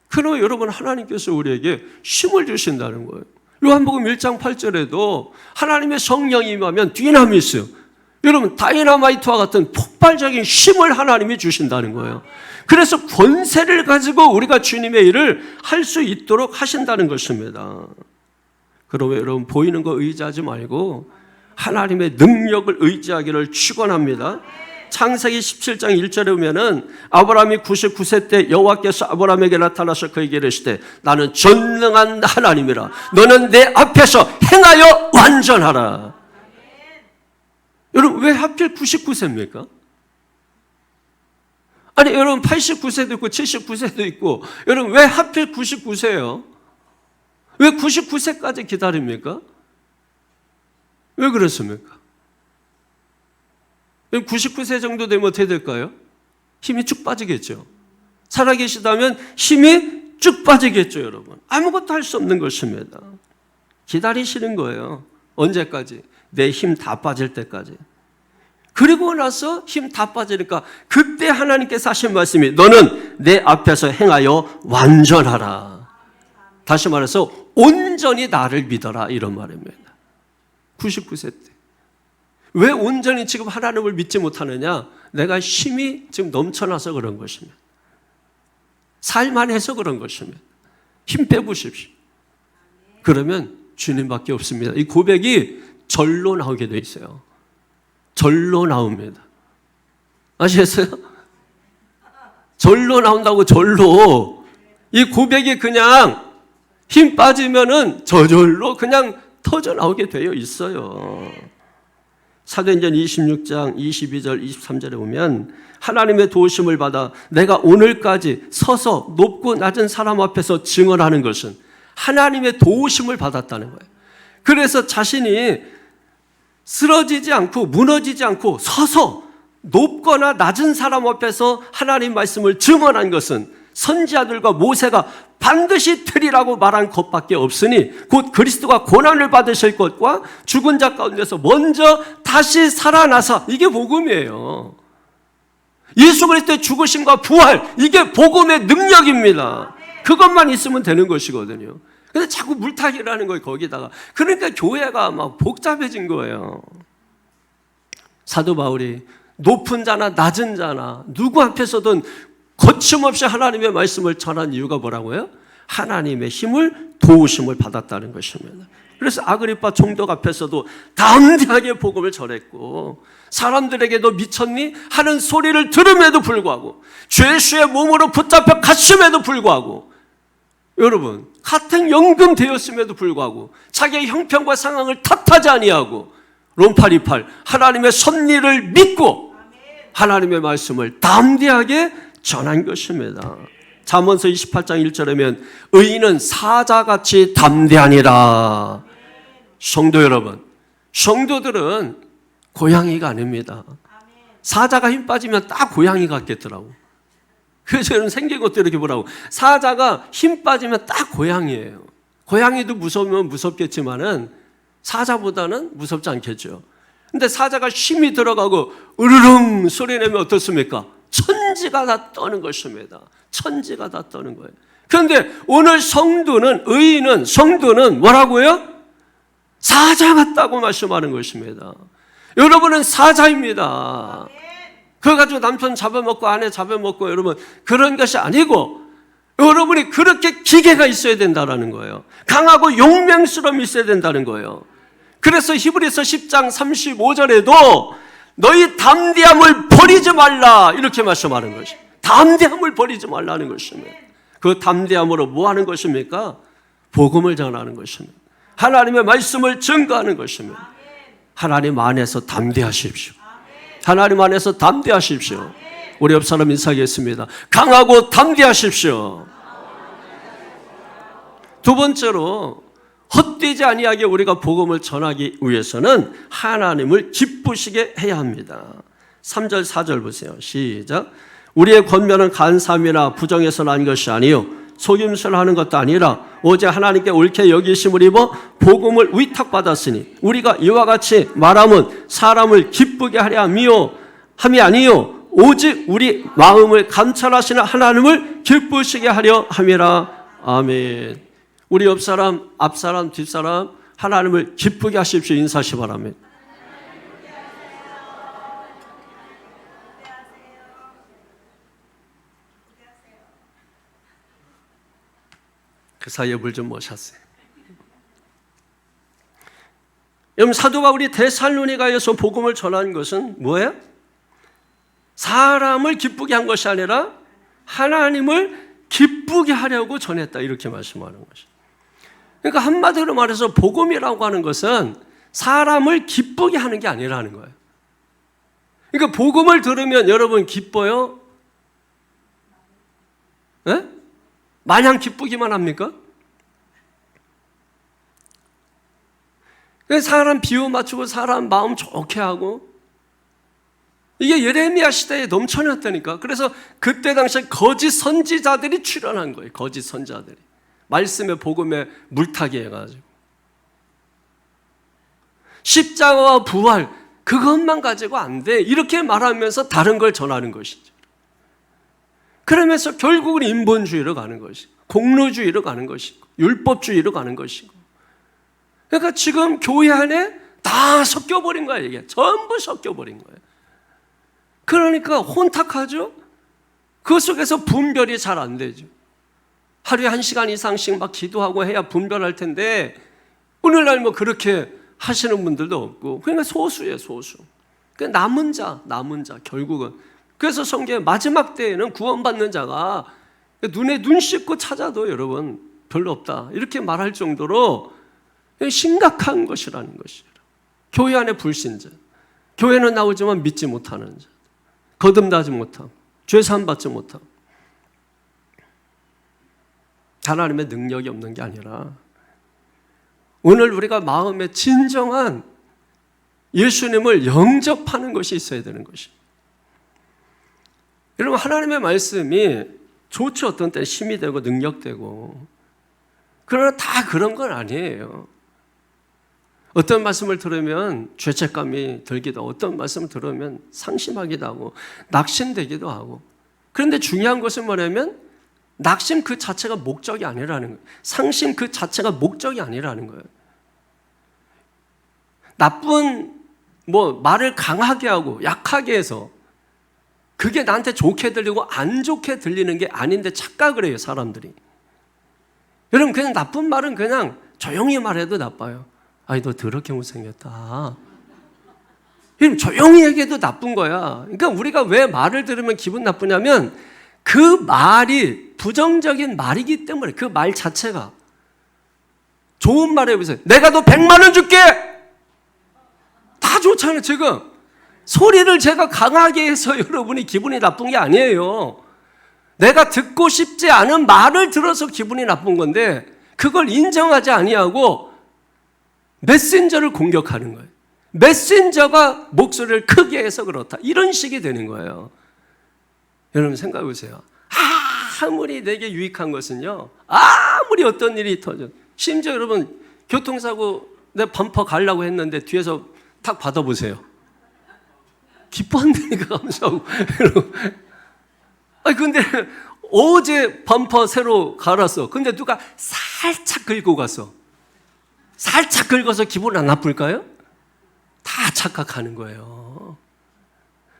그러면 여러분 하나님께서 우리에게 힘을 주신다는 거예요. 요한복음 1장 8절에도 하나님의 성령이 임하면 디나미스, 여러분 다이너마이트와 같은 폭발적인 힘을 하나님이 주신다는 거예요. 그래서 권세를 가지고 우리가 주님의 일을 할 수 있도록 하신다는 것입니다. 그러면 여러분 보이는 거 의지하지 말고 하나님의 능력을 의지하기를 축원합니다. 창세기 17장 1절에 보면은 아브라함이 99세 때 여호와께서 아브라함에게 나타나서 그에게 이르시되 나는 전능한 하나님이라. 너는 내 앞에서 행하여 완전하라. 여러분 왜 하필 99세입니까? 아니 여러분 89세도 있고 79세도 있고 여러분 왜 하필 99세예요? 왜 99세까지 기다립니까? 왜 그렇습니까? 99세 정도 되면 어떻게 될까요? 힘이 쭉 빠지겠죠. 살아계시다면 힘이 쭉 빠지겠죠, 여러분. 아무것도 할 수 없는 것입니다. 기다리시는 거예요. 언제까지? 내 힘 다 빠질 때까지. 그리고 나서 힘 다 빠지니까 그때 하나님께서 하신 말씀이 너는 내 앞에서 행하여 완전하라. 다시 말해서 온전히 나를 믿어라 이런 말입니다. 99세 때. 왜 온전히 지금 하나님을 믿지 못하느냐? 내가 힘이 지금 넘쳐나서 그런 것입니다. 살만해서 그런 것입니다. 힘 빼보십시오. 그러면 주님밖에 없습니다. 이 고백이 절로 나오게 돼 있어요. 절로 나옵니다. 아시겠어요? 절로 나온다고 절로. 이 고백이 그냥 힘 빠지면은 저절로 그냥 터져 나오게 되어 있어요. 사도행전 26장 22절 23절에 보면 하나님의 도우심을 받아 내가 오늘까지 서서 높고 낮은 사람 앞에서 증언하는 것은 하나님의 도우심을 받았다는 거예요. 그래서 자신이 쓰러지지 않고 무너지지 않고 서서 높거나 낮은 사람 앞에서 하나님 말씀을 증언한 것은 선지자들과 모세가 반드시 되리라고 말한 것밖에 없으니 곧 그리스도가 고난을 받으실 것과 죽은 자 가운데서 먼저 다시 살아나서 이게 복음이에요. 예수 그리스도의 죽으심과 부활 이게 복음의 능력입니다. 그것만 있으면 되는 것이거든요. 근데 자꾸 물타기라는 거예요, 거기다가. 그러니까 교회가 막 복잡해진 거예요. 사도 바울이 높은 자나 낮은 자나 누구 앞에서든 거침없이 하나님의 말씀을 전한 이유가 뭐라고요? 하나님의 힘을, 도우심을 받았다는 것입니다. 그래서 아그리파 총독 앞에서도 담대하게 복음을 전했고, 사람들에게 너 미쳤니? 하는 소리를 들음에도 불구하고, 죄수의 몸으로 붙잡혀 갇힘에도 불구하고, 여러분 같은 연금되었음에도 불구하고 자기의 형편과 상황을 탓하지 아니하고 롬8 28 하나님의 섭리를 믿고 하나님의 말씀을 담대하게 전한 것입니다. 잠언서 28장 1절에면 의인은 사자같이 담대하니라. 성도 여러분, 성도들은 고양이가 아닙니다. 사자가 힘 빠지면 딱 고양이 같겠더라고. 그래서 저는 생긴 것도 이렇게 보라고. 사자가 힘 빠지면 딱 고양이에요. 고양이도 무서우면 무섭겠지만은 사자보다는 무섭지 않겠죠. 근데 사자가 힘이 들어가고 으르릉 소리 내면 어떻습니까? 천지가 다 떠는 것입니다. 천지가 다 떠는 거예요. 그런데 오늘 성도는, 의인은, 성도는 뭐라고요? 사자 같다고 말씀하는 것입니다. 여러분은 사자입니다. 그거 가지고 남편 잡아먹고 아내 잡아먹고 여러분 그런 것이 아니고 여러분이 그렇게 기계가 있어야 된다는 거예요. 강하고 용맹스러움이 있어야 된다는 거예요. 그래서 히브리서 10장 35절에도 너희 담대함을 버리지 말라 이렇게 말씀하는 것이. 담대함을 버리지 말라는 것입니다. 그 담대함으로 뭐 하는 것입니까? 복음을 전하는 것입니다. 하나님의 말씀을 증거하는 것입니다. 하나님 안에서 담대하십시오. 하나님 안에서 담대하십시오. 우리 옆 사람 인사하겠습니다. 강하고 담대하십시오. 두 번째로 헛되지 아니하게 우리가 복음을 전하기 위해서는 하나님을 기쁘시게 해야 합니다. 3절 4절 보세요. 시작. 우리의 권면은 간사함이나 부정에서 난 것이 아니요 속임수를 하는 것도 아니라 오직 하나님께 옳게 여기심을 입어 복음을 위탁받았으니 우리가 이와 같이 말하면 사람을 기쁘게 하려 함이 아니요 오직 우리 마음을 감찰하시는 하나님을 기쁘시게 하려 함이라. 아멘. 우리 옆사람, 앞사람, 뒷사람 하나님을 기쁘게 하십시오. 인사하시 바랍니다. 그 사이에 물 좀 모셨어요. 여러분 사도 바울이 데살로니가에서 복음을 전한 것은 뭐예요? 사람을 기쁘게 한 것이 아니라 하나님을 기쁘게 하려고 전했다 이렇게 말씀하는 것이죠. 그러니까 한마디로 말해서 복음이라고 하는 것은 사람을 기쁘게 하는 게 아니라는 거예요. 그러니까 복음을 들으면 여러분 기뻐요? 네? 마냥 기쁘기만 합니까? 사람 비유 맞추고 사람 마음 좋게 하고 이게 예레미야 시대에 넘쳐났다니까. 그래서 그때 당시에 거짓 선지자들이 출현한 거예요. 거짓 선지자들이 말씀의 복음에 물타기 해가지고 십자가와 부활 그것만 가지고 안 돼 이렇게 말하면서 다른 걸 전하는 것이죠. 그러면서 결국은 인본주의로 가는 것이고 공로주의로 가는 것이고 율법주의로 가는 것이고. 그러니까 지금 교회 안에 다 섞여버린 거야. 이게 전부 섞여버린 거예요. 그러니까 혼탁하죠. 그 속에서 분별이 잘 안 되죠. 하루에 1시간 이상씩 막 기도하고 해야 분별할 텐데 오늘날 뭐 그렇게 하시는 분들도 없고 그러니까 소수예요. 소수. 그러니까 남은 자 결국은. 그래서 성경의 마지막 때에는 구원받는 자가 눈에 눈 씻고 찾아도 여러분 별로 없다 이렇게 말할 정도로 심각한 것이라는 것이에요. 교회 안에 불신자, 교회는 나오지만 믿지 못하는 자, 거듭나지 못하고 죄 사함 받지 못하고 하나님의 능력이 없는 게 아니라 오늘 우리가 마음에 진정한 예수님을 영접하는 것이 있어야 되는 것입니다. 여러분 하나님의 말씀이 좋죠. 어떤 때는 힘이 되고 능력되고 그러나 다 그런 건 아니에요. 어떤 말씀을 들으면 죄책감이 들기도 하고 어떤 말씀을 들으면 상심하기도 하고 낙심되기도 하고 그런데 중요한 것은 뭐냐면 낙심 그 자체가 목적이 아니라는 거예요. 상심 그 자체가 목적이 아니라는 거예요. 나쁜 말을 강하게 하고 약하게 해서 그게 나한테 좋게 들리고 안 좋게 들리는 게 아닌데 착각을 해요, 사람들이. 여러분, 그냥 나쁜 말은 그냥 조용히 말해도 나빠요. 아이, 너 더럽게 못생겼다. 이러면 조용히 얘기해도 나쁜 거야. 그러니까 우리가 왜 말을 들으면 기분 나쁘냐면 그 말이 부정적인 말이기 때문에 그 말 자체가. 좋은 말 해보세요. 내가 너 100만 원 줄게! 다 좋잖아요, 지금. 소리를 제가 강하게 해서 여러분이 기분이 나쁜 게 아니에요. 내가 듣고 싶지 않은 말을 들어서 기분이 나쁜 건데 그걸 인정하지 아니하고 메신저를 공격하는 거예요. 메신저가 목소리를 크게 해서 그렇다. 이런 식이 되는 거예요. 여러분 생각해 보세요. 아무리 내게 유익한 것은요. 아무리 어떤 일이 터져. 심지어 여러분 교통사고 내 범퍼 가려고 했는데 뒤에서 탁 받아보세요. 기뻐한다니까 감사하고. 근데 어제 범퍼 새로 갈았어. 근데 누가 살짝 긁고 갔어. 살짝 긁어서 기분 안 나쁠까요? 다 착각하는 거예요.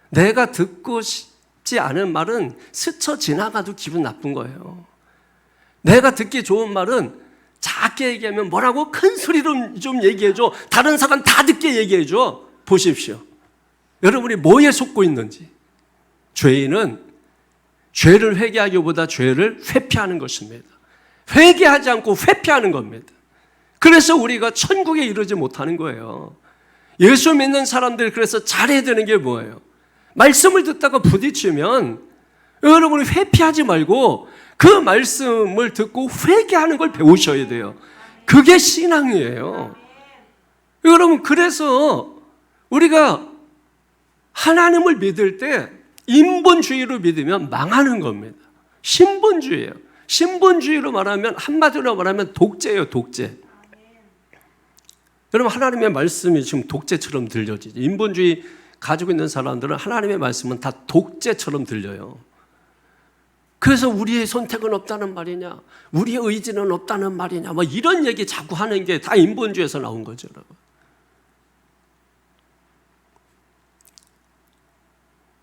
내가 듣고 싶지 않은 말은 스쳐 지나가도 기분 나쁜 거예요. 내가 듣기 좋은 말은 작게 얘기하면 뭐라고 큰 소리로 좀 얘기해줘. 다른 사람 다 듣게 얘기해줘. 보십시오. 여러분이 뭐에 속고 있는지. 죄인은 죄를 회개하기보다 죄를 회피하는 것입니다. 회개하지 않고 회피하는 겁니다. 그래서 우리가 천국에 이르지 못하는 거예요. 예수 믿는 사람들이 그래서 잘해야 되는 게 뭐예요? 말씀을 듣다가 부딪히면 여러분이 회피하지 말고 그 말씀을 듣고 회개하는 걸 배우셔야 돼요. 그게 신앙이에요. 여러분, 그래서 우리가 하나님을 믿을 때 인본주의로 믿으면 망하는 겁니다. 신본주의예요. 신본주의로 말하면, 한마디로 말하면 독재예요, 독재. 여러분, 하나님의 말씀이 지금 독재처럼 들려지죠. 인본주의 가지고 있는 사람들은 하나님의 말씀은 다 독재처럼 들려요. 그래서 우리의 선택은 없다는 말이냐, 우리의 의지는 없다는 말이냐, 이런 얘기 자꾸 하는 게 다 인본주의에서 나온 거죠, 여러분.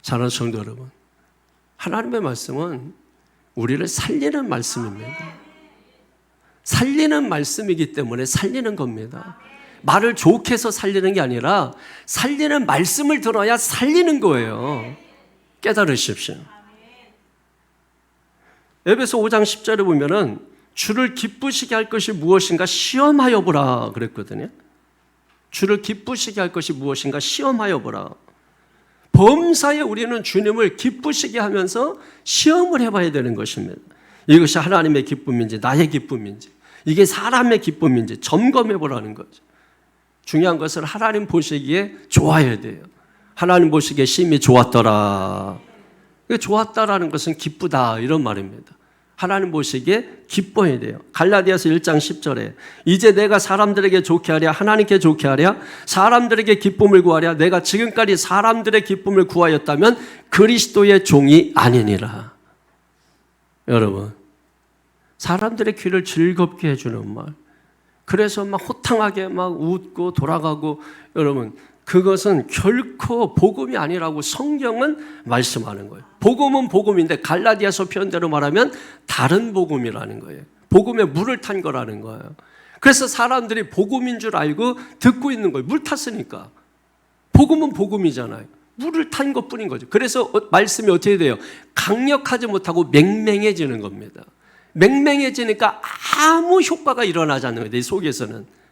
사랑하는 성도 여러분, 하나님의 말씀은 우리를 살리는 말씀입니다. 살리는 말씀이기 때문에 살리는 겁니다. 말을 좋게 해서 살리는 게 아니라 살리는 말씀을 들어야 살리는 거예요. 깨달으십시오. 에베소 5장 10절에 보면은 주를 기쁘시게 할 것이 무엇인가 시험하여 보라 그랬거든요. 주를 기쁘시게 할 것이 무엇인가 시험하여 보라. 범사에 우리는 주님을 기쁘시게 하면서 시험을 해봐야 되는 것입니다. 이것이 하나님의 기쁨인지 나의 기쁨인지 이게 사람의 기쁨인지 점검해 보라는 거죠. 중요한 것은 하나님 보시기에 좋아야 돼요. 하나님 보시기에 심히 좋았더라. 좋았다라는 것은 기쁘다 이런 말입니다. 하나님 보시기에 기뻐해야 돼요. 갈라디아서 1장 10절에 이제 내가 사람들에게 좋게 하랴 하나님께 좋게 하랴 사람들에게 기쁨을 구하랴 내가 지금까지 사람들의 기쁨을 구하였다면 그리스도의 종이 아니니라. 여러분, 사람들의 귀를 즐겁게 해주는 말, 그래서 막 호탕하게 막 웃고 돌아가고, 여러분 그것은 결코 복음이 아니라고 성경은 말씀하는 거예요. 복음은 복음인데 갈라디아서 표현대로 말하면 다른 복음이라는 거예요. 복음에 물을 탄 거라는 거예요. 그래서 사람들이 복음인 줄 알고 듣고 있는 거예요. 물 탔으니까. 복음은 복음이잖아요. 물을 탄 것뿐인 거죠. 그래서 말씀이 어떻게 돼요? 강력하지 못하고 맹맹해지는 겁니다. 맹맹해지니까 아무 효과가 일어나지 않는 거예요. 내 속에서는.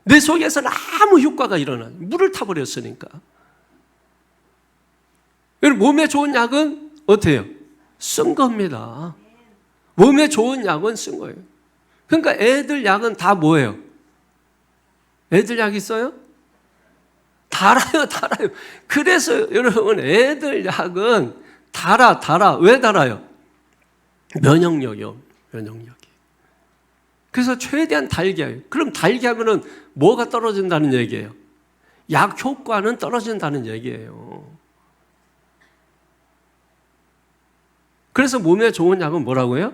내 속에서는 아무 효과가 일어나요. 물을 타버렸으니까. 몸에 좋은 약은 어때요? 해요? 쓴 겁니다. 몸에 좋은 약은 쓴 거예요. 그러니까 애들 약은 다 뭐예요? 애들 약 있어요? 달아요, 달아요. 그래서 여러분 애들 약은 달아. 왜 달아요? 면역력이요, 면역력이. 그래서 최대한 달게 해요. 그럼 달게 하면은 뭐가 떨어진다는 얘기예요? 약 효과는 떨어진다는 얘기예요. 그래서 몸에 좋은 약은 뭐라고요?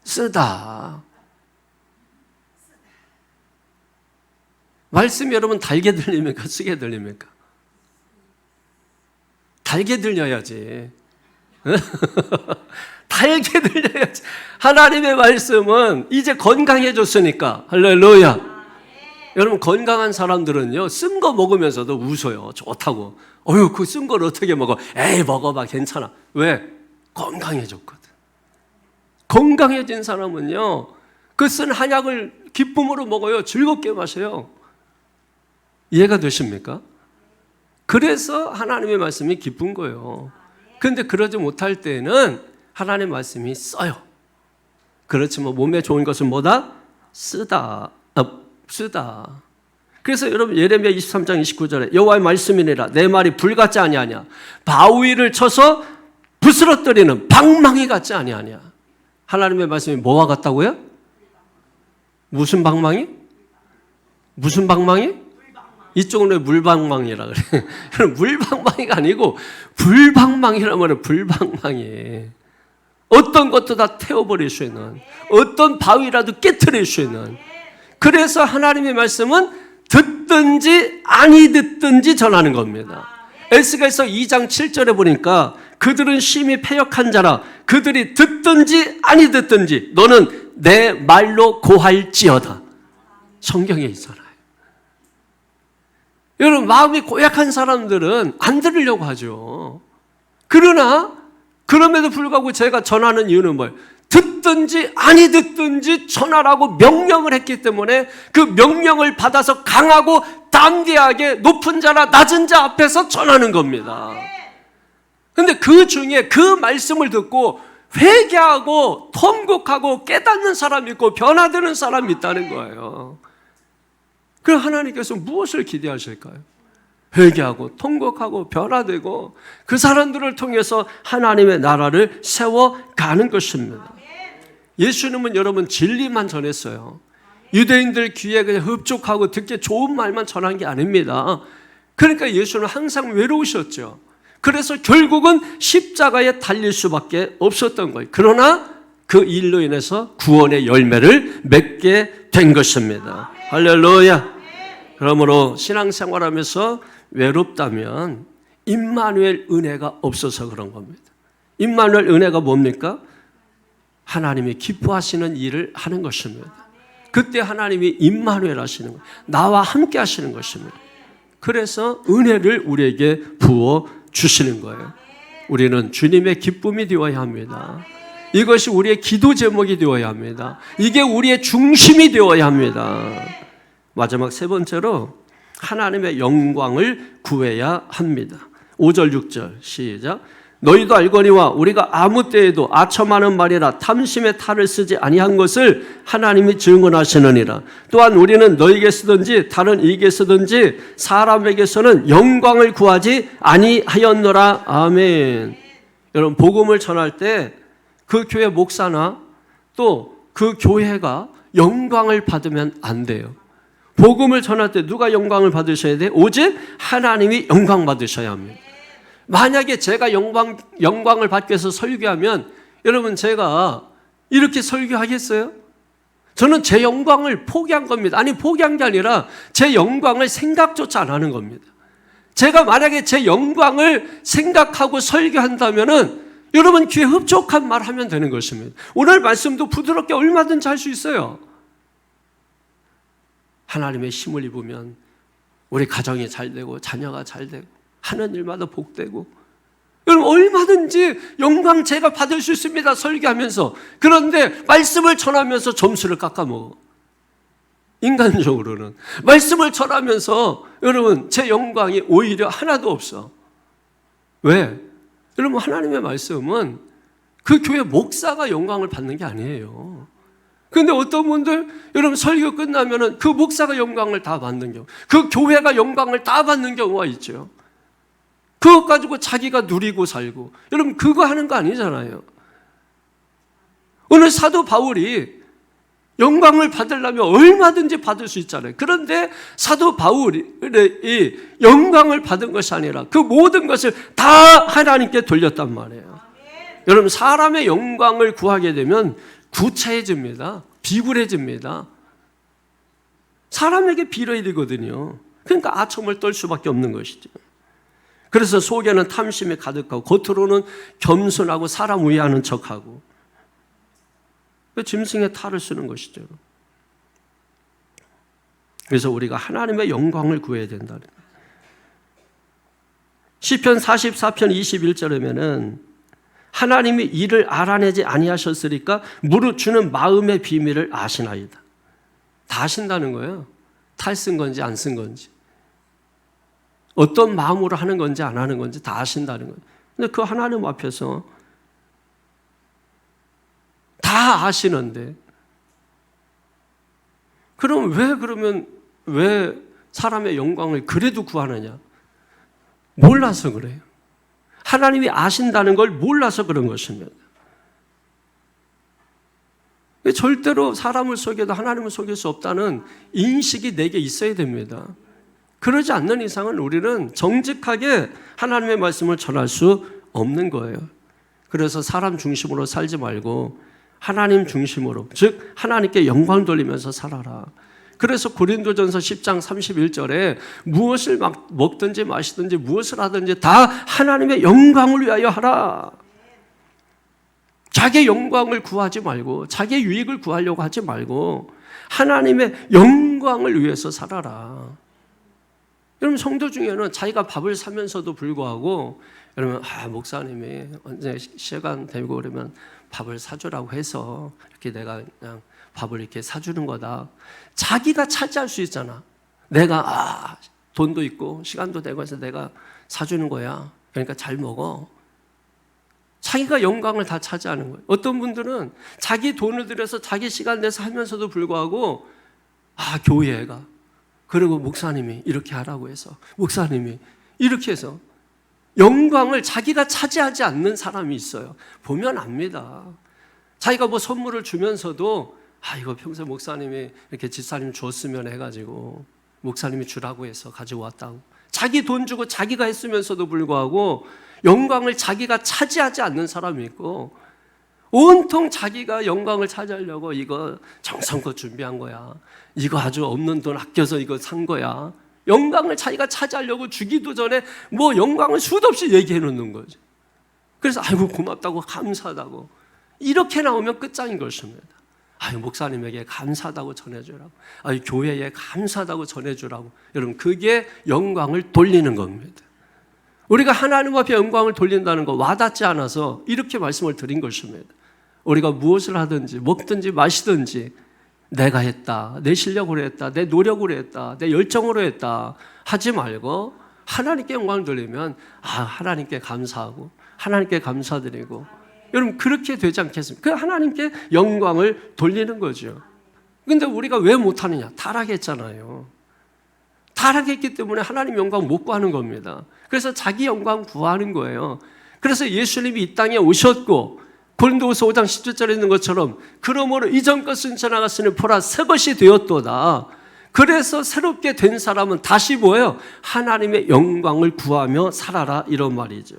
쓰다. 말씀이 여러분 달게 들립니까? 쓰게 들립니까? 달게 들려야지. 달게 들려야지. 하나님의 말씀은 이제 건강해졌으니까. 할렐루야. 여러분 건강한 사람들은요 쓴 거 먹으면서도 웃어요. 좋다고. 어휴 그 쓴 걸 어떻게 먹어. 에이 먹어봐 괜찮아. 왜? 건강해졌거든. 건강해진 사람은요 그 쓴 한약을 기쁨으로 먹어요. 즐겁게 마셔요. 이해가 되십니까? 그래서 하나님의 말씀이 기쁜 거예요. 그런데 그러지 못할 때는 하나님의 말씀이 써요. 그렇지만 몸에 좋은 것은 뭐다? 쓰다. 그래서 여러분 예레미야 23장 29절에 여호와의 말씀이니라 내 말이 불 같지 아니하냐 바위를 쳐서 부스러뜨리는 방망이 같지 아니하냐. 하나님의 말씀이 뭐와 같다고요? 무슨 방망이? 무슨 방망이? 이쪽은 왜 물방망이라 그래? 물방망이가 아니고 불방망이라면 불방망이. 어떤 것도 다 태워버릴 수 있는, 어떤 바위라도 깨트릴 수 있는. 그래서 하나님의 말씀은 듣든지 아니 듣든지 전하는 겁니다. 에스겔서 2장 7절에 보니까 그들은 심히 패역한 자라 그들이 듣든지 아니 듣든지 너는 내 말로 고할지어다. 성경에 있잖아요. 여러분 마음이 고약한 사람들은 안 들으려고 하죠. 그러나 그럼에도 불구하고 제가 전하는 이유는 뭐예요? 듣든지 아니 듣든지 전하라고 명령을 했기 때문에 그 명령을 받아서 강하고 담대하게 높은 자나 낮은 자 앞에서 전하는 겁니다. 그런데 그 중에 그 말씀을 듣고 회개하고 통곡하고 깨닫는 사람이 있고 변화되는 사람이 있다는 거예요. 그럼 하나님께서 무엇을 기대하실까요? 회개하고 통곡하고 변화되고 그 사람들을 통해서 하나님의 나라를 세워가는 것입니다. 예수님은 여러분 진리만 전했어요. 유대인들 귀에 그냥 흡족하고 듣기 좋은 말만 전한 게 아닙니다. 그러니까 예수는 항상 외로우셨죠. 그래서 결국은 십자가에 달릴 수밖에 없었던 거예요. 그러나 그 일로 인해서 구원의 열매를 맺게 된 것입니다. 할렐루야. 그러므로 신앙생활하면서 외롭다면 임마누엘 은혜가 없어서 그런 겁니다. 임마누엘 은혜가 뭡니까? 하나님이 기뻐하시는 일을 하는 것입니다. 그때 하나님이 임마누엘 하시는 거예요. 나와 함께 하시는 것입니다. 그래서 은혜를 우리에게 부어 주시는 거예요. 우리는 주님의 기쁨이 되어야 합니다. 이것이 우리의 기도 제목이 되어야 합니다. 이게 우리의 중심이 되어야 합니다. 마지막 세 번째로 하나님의 영광을 구해야 합니다. 5절 6절 시작. 너희도 알거니와 우리가 아무 때에도 아첨하는 말이라 탐심의 탈을 쓰지 아니한 것을 하나님이 증언하시느니라. 또한 우리는 너에게 쓰든지 다른 이에게 쓰든지 사람에게서는 영광을 구하지 아니하였노라. 아멘. 여러분 복음을 전할 때 그 교회 목사나 또 그 교회가 영광을 받으면 안 돼요. 복음을 전할 때 누가 영광을 받으셔야 돼? 오직 하나님이 영광 받으셔야 합니다. 만약에 제가 영광을 받기 위해서 설교하면 여러분 제가 이렇게 설교하겠어요? 저는 제 영광을 포기한 겁니다. 아니 포기한 게 아니라 제 영광을 생각조차 안 하는 겁니다. 제가 만약에 제 영광을 생각하고 설교한다면은 여러분 귀에 흡족한 말 하면 되는 것입니다. 오늘 말씀도 부드럽게 얼마든지 할 수 있어요. 하나님의 힘을 입으면 우리 가정이 잘 되고 자녀가 잘 되고 하는 일마다 복되고 여러분 얼마든지 영광 제가 받을 수 있습니다. 설교하면서. 그런데 말씀을 전하면서 점수를 깎아먹어. 인간적으로는 말씀을 전하면서 여러분 제 영광이 오히려 하나도 없어. 왜? 여러분 하나님의 말씀은 그 교회 목사가 영광을 받는 게 아니에요. 그런데 어떤 분들 여러분 설교 끝나면은 그 목사가 영광을 다 받는 경우, 그 교회가 영광을 다 받는 경우가 있죠. 그것 가지고 자기가 누리고 살고. 여러분 그거 하는 거 아니잖아요. 오늘 사도 바울이 영광을 받으려면 얼마든지 받을 수 있잖아요. 그런데 사도 바울이 이 영광을 받은 것이 아니라 그 모든 것을 다 하나님께 돌렸단 말이에요. 여러분, 사람의 영광을 구하게 되면 구차해집니다. 비굴해집니다. 사람에게 빌어야 되거든요. 그러니까 아첨을 떨 수밖에 없는 것이죠. 그래서 속에는 탐심이 가득하고 겉으로는 겸손하고 사람 위하는 척하고 짐승의 탈을 쓰는 것이죠. 그래서 우리가 하나님의 영광을 구해야 된다는 거예요. 시편 44편 21절에는 하나님이 이를 알아내지 아니하셨으리까 무릇 주는 마음의 비밀을 아시나이다. 다 아신다는 거예요. 탈 쓴 건지 안 쓴 건지, 어떤 마음으로 하는 건지 안 하는 건지 다 아신다는 거예요. 근데 그 하나님 앞에서 다 아시는데, 그러면 왜 사람의 영광을 그래도 구하느냐? 몰라서 그래요. 하나님이 아신다는 걸 몰라서 그런 것입니다. 절대로 사람을 속여도 하나님을 속일 수 없다는 인식이 내게 있어야 됩니다. 그러지 않는 이상은 우리는 정직하게 하나님의 말씀을 전할 수 없는 거예요. 그래서 사람 중심으로 살지 말고 하나님 중심으로, 즉 하나님께 영광 돌리면서 살아라. 그래서 고린도전서 10장 31절에 무엇을 먹든지 마시든지 무엇을 하든지 다 하나님의 영광을 위하여 하라. 자기의 영광을 구하지 말고 자기의 유익을 구하려고 하지 말고 하나님의 영광을 위해서 살아라. 여러분, 성도 중에는 자기가 밥을 사면서도 불구하고 여러분, 목사님이 언제 시간 되고 그러면 밥을 사주라고 해서 이렇게 내가 그냥 밥을 이렇게 사주는 거다. 자기가 차지할 수 있잖아. 내가 돈도 있고 시간도 되고 해서 내가 사주는 거야. 그러니까 잘 먹어. 자기가 영광을 다 차지하는 거예요. 어떤 분들은 자기 돈을 들여서 자기 시간 내서 하면서도 불구하고 교회가, 그리고 목사님이 이렇게 하라고 해서, 목사님이 이렇게 해서 영광을 자기가 차지하지 않는 사람이 있어요. 보면 압니다. 자기가 뭐 선물을 주면서도 이거 평소에 목사님이 이렇게 집사님 줬으면 해가지고 목사님이 주라고 해서 가지고 왔다고 자기 돈 주고 자기가 했으면서도 불구하고 영광을 자기가 차지하지 않는 사람이 있고, 온통 자기가 영광을 차지하려고 이거 정성껏 준비한 거야, 이거 아주 없는 돈 아껴서 이거 산 거야, 영광을 자기가 차지하려고 주기도 전에 뭐 영광을 수도 없이 얘기해 놓는 거죠. 그래서 아이고 고맙다고 감사하다고 이렇게 나오면 끝장인 것입니다. 목사님에게 감사하다고 전해주라고, 교회에 감사하다고 전해주라고. 여러분, 그게 영광을 돌리는 겁니다. 우리가 하나님 앞에 영광을 돌린다는 거 와닿지 않아서 이렇게 말씀을 드린 것입니다. 우리가 무엇을 하든지 먹든지 마시든지 내가 했다, 내 실력으로 했다, 내 노력으로 했다, 내 열정으로 했다 하지 말고 하나님께 영광을 돌리면 하나님께 감사하고 하나님께 감사드리고, 여러분 그렇게 되지 않겠습니까? 그 하나님께 영광을 돌리는 거죠. 그런데 우리가 왜 못하느냐? 타락했잖아요. 타락했기 때문에 하나님 영광 못 구하는 겁니다. 그래서 자기 영광 구하는 거예요. 그래서 예수님이 이 땅에 오셨고 고린도후서 5장 10절에 있는 것처럼 그러므로 이전 것은 지나갔으니 보라 새 것이 되었도다. 그래서 새롭게 된 사람은 다시 뭐예요? 하나님의 영광을 구하며 살아라, 이런 말이죠.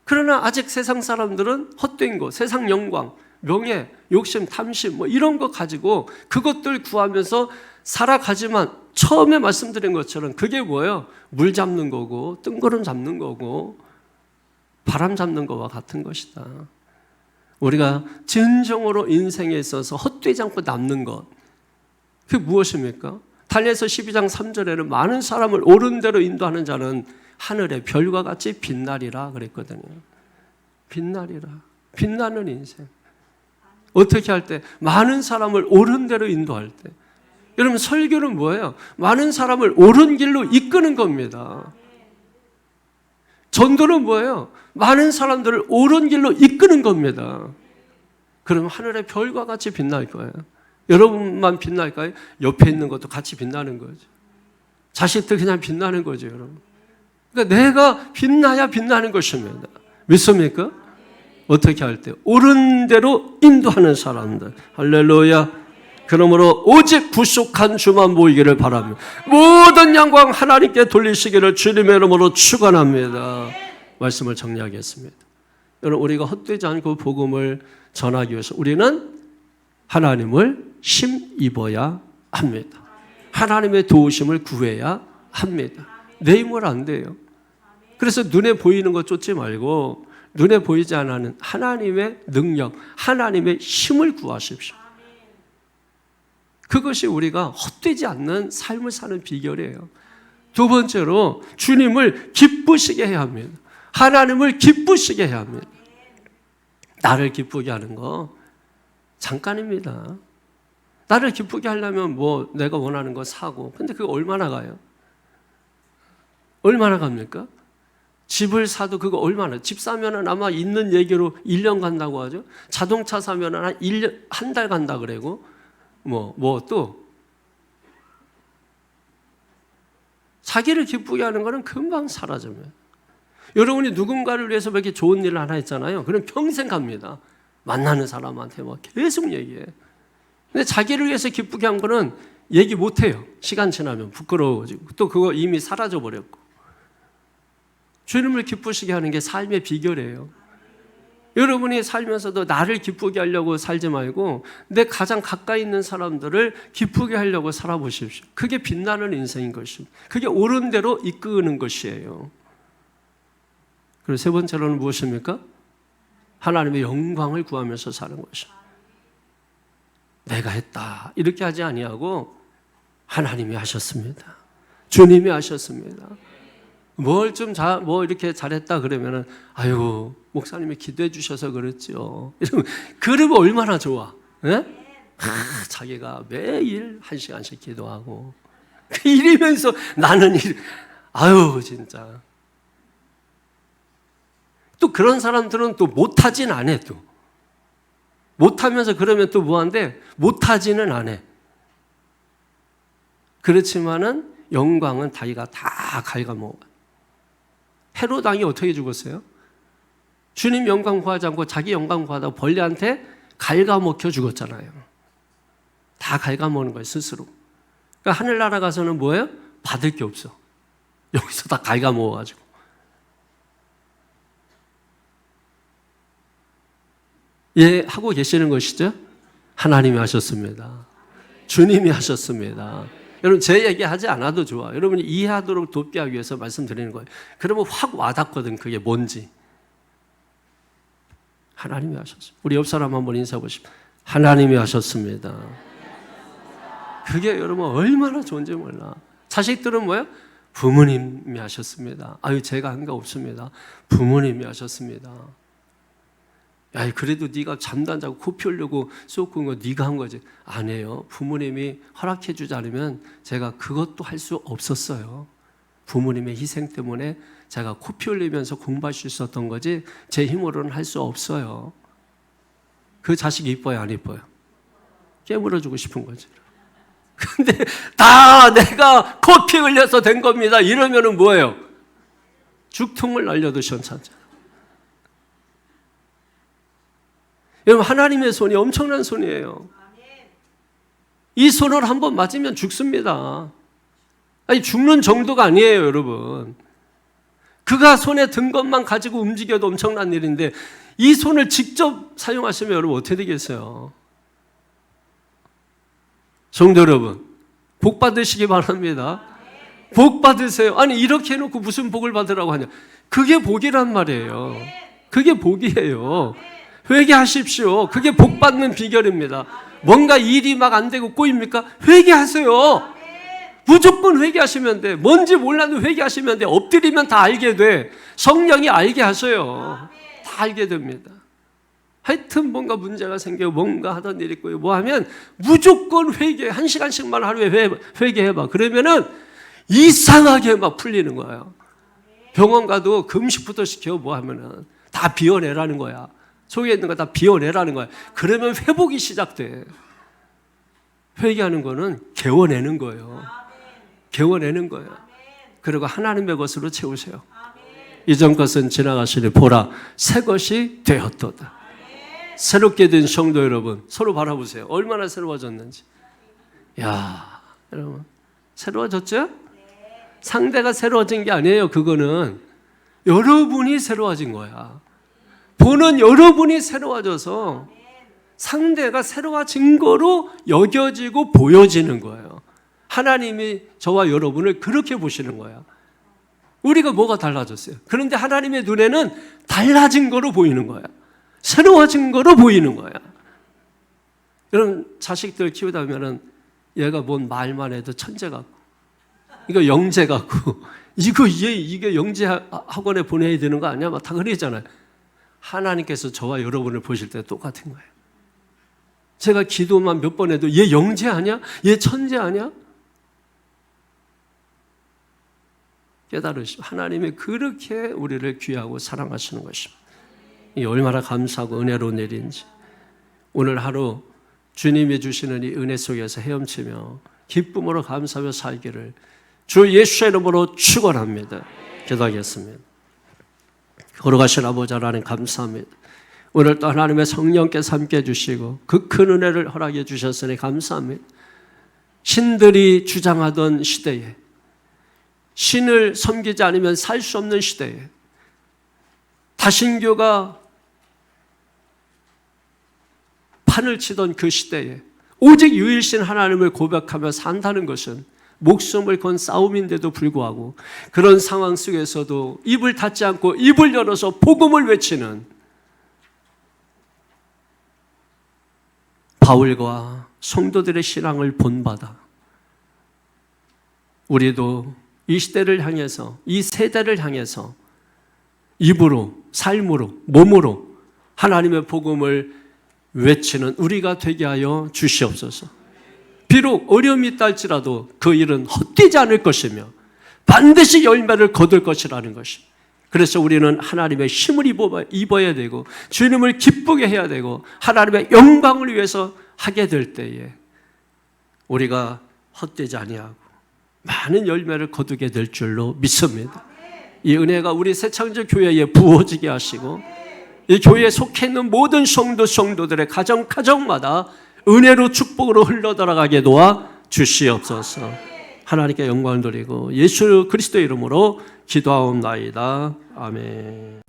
그러나 아직 세상 사람들은 헛된 것, 세상 영광, 명예, 욕심, 탐심 이런 거 가지고 그것들 구하면서 살아가지만 처음에 말씀드린 것처럼 그게 뭐예요? 물 잡는 거고 뜬구름 잡는 거고 바람 잡는 거와 같은 것이다. 우리가 진정으로 인생에 있어서 헛되지 않고 남는 것, 그게 무엇입니까? 달리에서 12장 3절에는 많은 사람을 옳은 대로 인도하는 자는 하늘의 별과 같이 빛나리라 그랬거든요. 빛나리라. 빛나는 인생. 어떻게 할 때? 많은 사람을 옳은 대로 인도할 때. 여러분, 설교는 뭐예요? 많은 사람을 옳은 길로 이끄는 겁니다. 전도는 뭐예요? 많은 사람들을 옳은 길로 이끄는 겁니다. 그럼 하늘의 별과 같이 빛날 거예요. 여러분만 빛날까요? 옆에 있는 것도 같이 빛나는 거죠. 자식들 그냥 빛나는 거죠, 여러분. 그러니까 내가 빛나야 빛나는 것입니다. 믿습니까? 어떻게 할 때? 옳은 대로 인도하는 사람들. 할렐루야. 그러므로 오직 구속한 주만 보이기를 바랍니다. 모든 영광 하나님께 돌리시기를 주님의 이름으로 축원합니다. 말씀을 정리하겠습니다. 여러분, 우리가 헛되지 않고 복음을 전하기 위해서 우리는 하나님을 힘입어야 합니다. 하나님의 도우심을 구해야 합니다. 내 힘으로 안 돼요. 그래서 눈에 보이는 것 쫓지 말고 눈에 보이지 않는 하나님의 능력, 하나님의 힘을 구하십시오. 그것이 우리가 헛되지 않는 삶을 사는 비결이에요. 두 번째로 주님을 기쁘시게 해야 합니다. 하나님을 기쁘시게 해야 합니다. 나를 기쁘게 하는 거 잠깐입니다. 나를 기쁘게 하려면 뭐 내가 원하는 거 사고, 근데 그거 얼마나 가요? 얼마나 갑니까? 집을 사도 그거 얼마나, 집 사면은 아마 있는 얘기로 1년 간다고 하죠. 자동차 사면은 한 1년, 한 달 간다 그러고, 또 자기를 기쁘게 하는 거는 금방 사라집니다. 여러분이 누군가를 위해서 이렇게 좋은 일을 하나 했잖아요. 그럼 평생 갑니다. 만나는 사람한테 막 계속 얘기해. 근데 자기를 위해서 기쁘게 한 거는 얘기 못 해요. 시간 지나면 부끄러워지고 또 그거 이미 사라져 버렸고. 주님을 기쁘시게 하는 게 삶의 비결이에요. 여러분이 살면서도 나를 기쁘게 하려고 살지 말고 내 가장 가까이 있는 사람들을 기쁘게 하려고 살아보십시오. 그게 빛나는 인생인 것입니다. 그게 옳은 대로 이끄는 것이에요. 그리고 세 번째로는 무엇입니까? 하나님의 영광을 구하면서 사는 것입니다. 내가 했다 이렇게 하지 아니하고 하나님이 하셨습니다. 주님이 하셨습니다. 뭐 이렇게 잘했다 그러면은 아유 목사님이 기도해 주셔서 그랬죠. 그러면 얼마나 좋아. 예? 자기가 매일 1시간씩 기도하고 이러면서 나는 아유 진짜. 또 그런 사람들은 또 못하진 않아. 또 못하면서 그러면 또 뭐한데 못하지는 않아. 그렇지만은 영광은 자기가 다 갉아먹어. 헤롯 왕이 어떻게 죽었어요? 주님 영광 구하지 않고 자기 영광 구하다가 벌레한테 갉아먹혀 죽었잖아요. 다 갉아먹는 거예요, 스스로. 그러니까 하늘나라 가서는 뭐예요? 받을 게 없어. 여기서 다 갉아먹어가지고. 예, 하고 계시는 것이죠? 하나님이 하셨습니다. 주님이 하셨습니다. 여러분 제 얘기 하지 않아도 좋아. 여러분이 이해하도록 돕게 하기 위해서 말씀드리는 거예요. 그러면 확 와닿거든. 그게 뭔지. 하나님이 하셨습니다. 우리 옆 사람 한번 인사해 보십시오. 하나님이 하셨습니다. 그게 여러분 얼마나 좋은지 몰라. 자식들은 뭐예요? 부모님이 하셨습니다. 아유 제가 한 거 없습니다. 부모님이 하셨습니다. 야, 그래도 네가 잠도 안 자고 코 피우려고 쏟고 거 네가 한 거지. 안 해요. 부모님이 허락해 주지 않으면 제가 그것도 할 수 없었어요. 부모님의 희생 때문에 제가 코 피우려면서 공부할 수 있었던 거지 제 힘으로는 할 수 없어요. 그 자식이 이뻐요, 안 이뻐요? 깨물어 주고 싶은 거지. 근데 다 내가 코피 흘려서 된 겁니다. 이러면은 뭐예요? 죽통을 날려도 시원찮죠. 여러분 하나님의 손이 엄청난 손이에요. 이 손을 한번 맞으면 죽습니다. 아니 죽는 정도가 아니에요, 여러분. 그가 손에 든 것만 가지고 움직여도 엄청난 일인데 이 손을 직접 사용하시면 여러분 어떻게 되겠어요? 성도 여러분, 복 받으시기 바랍니다. 복 받으세요. 아니 이렇게 해놓고 무슨 복을 받으라고 하냐? 그게 복이란 말이에요. 그게 복이에요. 회개하십시오. 그게 복 받는 비결입니다. 뭔가 일이 막 안 되고 꼬입니까? 회개하세요. 무조건 회개하시면 돼. 뭔지 몰라도 회개하시면 돼. 엎드리면 다 알게 돼. 성령이 알게 하셔요. 다 알게 됩니다. 하여튼 뭔가 문제가 생기고 뭔가 하던 일이 있고 뭐 하면 무조건 회개. 1시간씩만 하루에 회개해봐. 그러면은 이상하게 막 풀리는 거예요. 병원 가도 금식부터 시켜 뭐 하면은 다 비워내라는 거야. 속에 있는 거 다 비워내라는 거야. 그러면 회복이 시작돼. 회개하는 거는 개워내는 거예요. 개워내는 거예요. 그리고 하나님의 것으로 채우세요. 이전 것은 지나가시니 보라 새 것이 되었도다. 새롭게 된 성도 여러분 서로 바라보세요. 얼마나 새로워졌는지. 야, 여러분 새로워졌죠? 상대가 새로워진 게 아니에요. 그거는 여러분이 새로워진 거야. 보는 여러분이 새로워져서 상대가 새로워진 거로 여겨지고 보여지는 거예요. 하나님이 저와 여러분을 그렇게 보시는 거예요. 우리가 뭐가 달라졌어요? 그런데 하나님의 눈에는 달라진 거로 보이는 거예요. 새로워진 거로 보이는 거예요. 여러분 자식들 키우다 보면은 얘가 뭔 말만 해도 천재 같고 이거 영재 같고 이게 영재 학원에 보내야 되는 거 아니야? 막 다 그러잖아요. 하나님께서 저와 여러분을 보실 때 똑같은 거예요. 제가 기도만 몇 번 해도 얘 영재 아니야? 얘 천재 아니야? 깨달으시고 하나님이 그렇게 우리를 귀하고 사랑하시는 것입니다. 이게 얼마나 감사하고 은혜로운 일인지 오늘 하루 주님이 주시는 이 은혜 속에서 헤엄치며 기쁨으로 감사하며 살기를 주 예수의 이름으로 축원합니다. 기도하겠습니다. 걸어가신 아버지 하나님 감사합니다. 오늘 또 하나님의 성령께서 함께 해주시고 그 큰 은혜를 허락해 주셨으니 감사합니다. 신들이 주장하던 시대에 신을 섬기지 않으면 살 수 없는 시대에 다신교가 판을 치던 그 시대에 오직 유일신 하나님을 고백하며 산다는 것은 목숨을 건 싸움인데도 불구하고 그런 상황 속에서도 입을 닫지 않고 입을 열어서 복음을 외치는 바울과 성도들의 신앙을 본받아 우리도 이 시대를 향해서 이 세대를 향해서 입으로 삶으로 몸으로 하나님의 복음을 외치는 우리가 되게 하여 주시옵소서. 비록 어려움이 있다 할지라도 그 일은 헛되지 않을 것이며 반드시 열매를 거둘 것이라는 것입니다. 그래서 우리는 하나님의 힘을 입어야 되고 주님을 기쁘게 해야 되고 하나님의 영광을 위해서 하게 될 때에 우리가 헛되지 아니하고 많은 열매를 거두게 될 줄로 믿습니다. 이 은혜가 우리 새창조 교회에 부어지게 하시고 이 교회에 속해 있는 모든 성도들의 가정마다 은혜로 축복으로 흘러들어가게 도와 주시옵소서. 하나님께 영광을 드리고 예수 그리스도의 이름으로 기도하옵나이다. 아멘.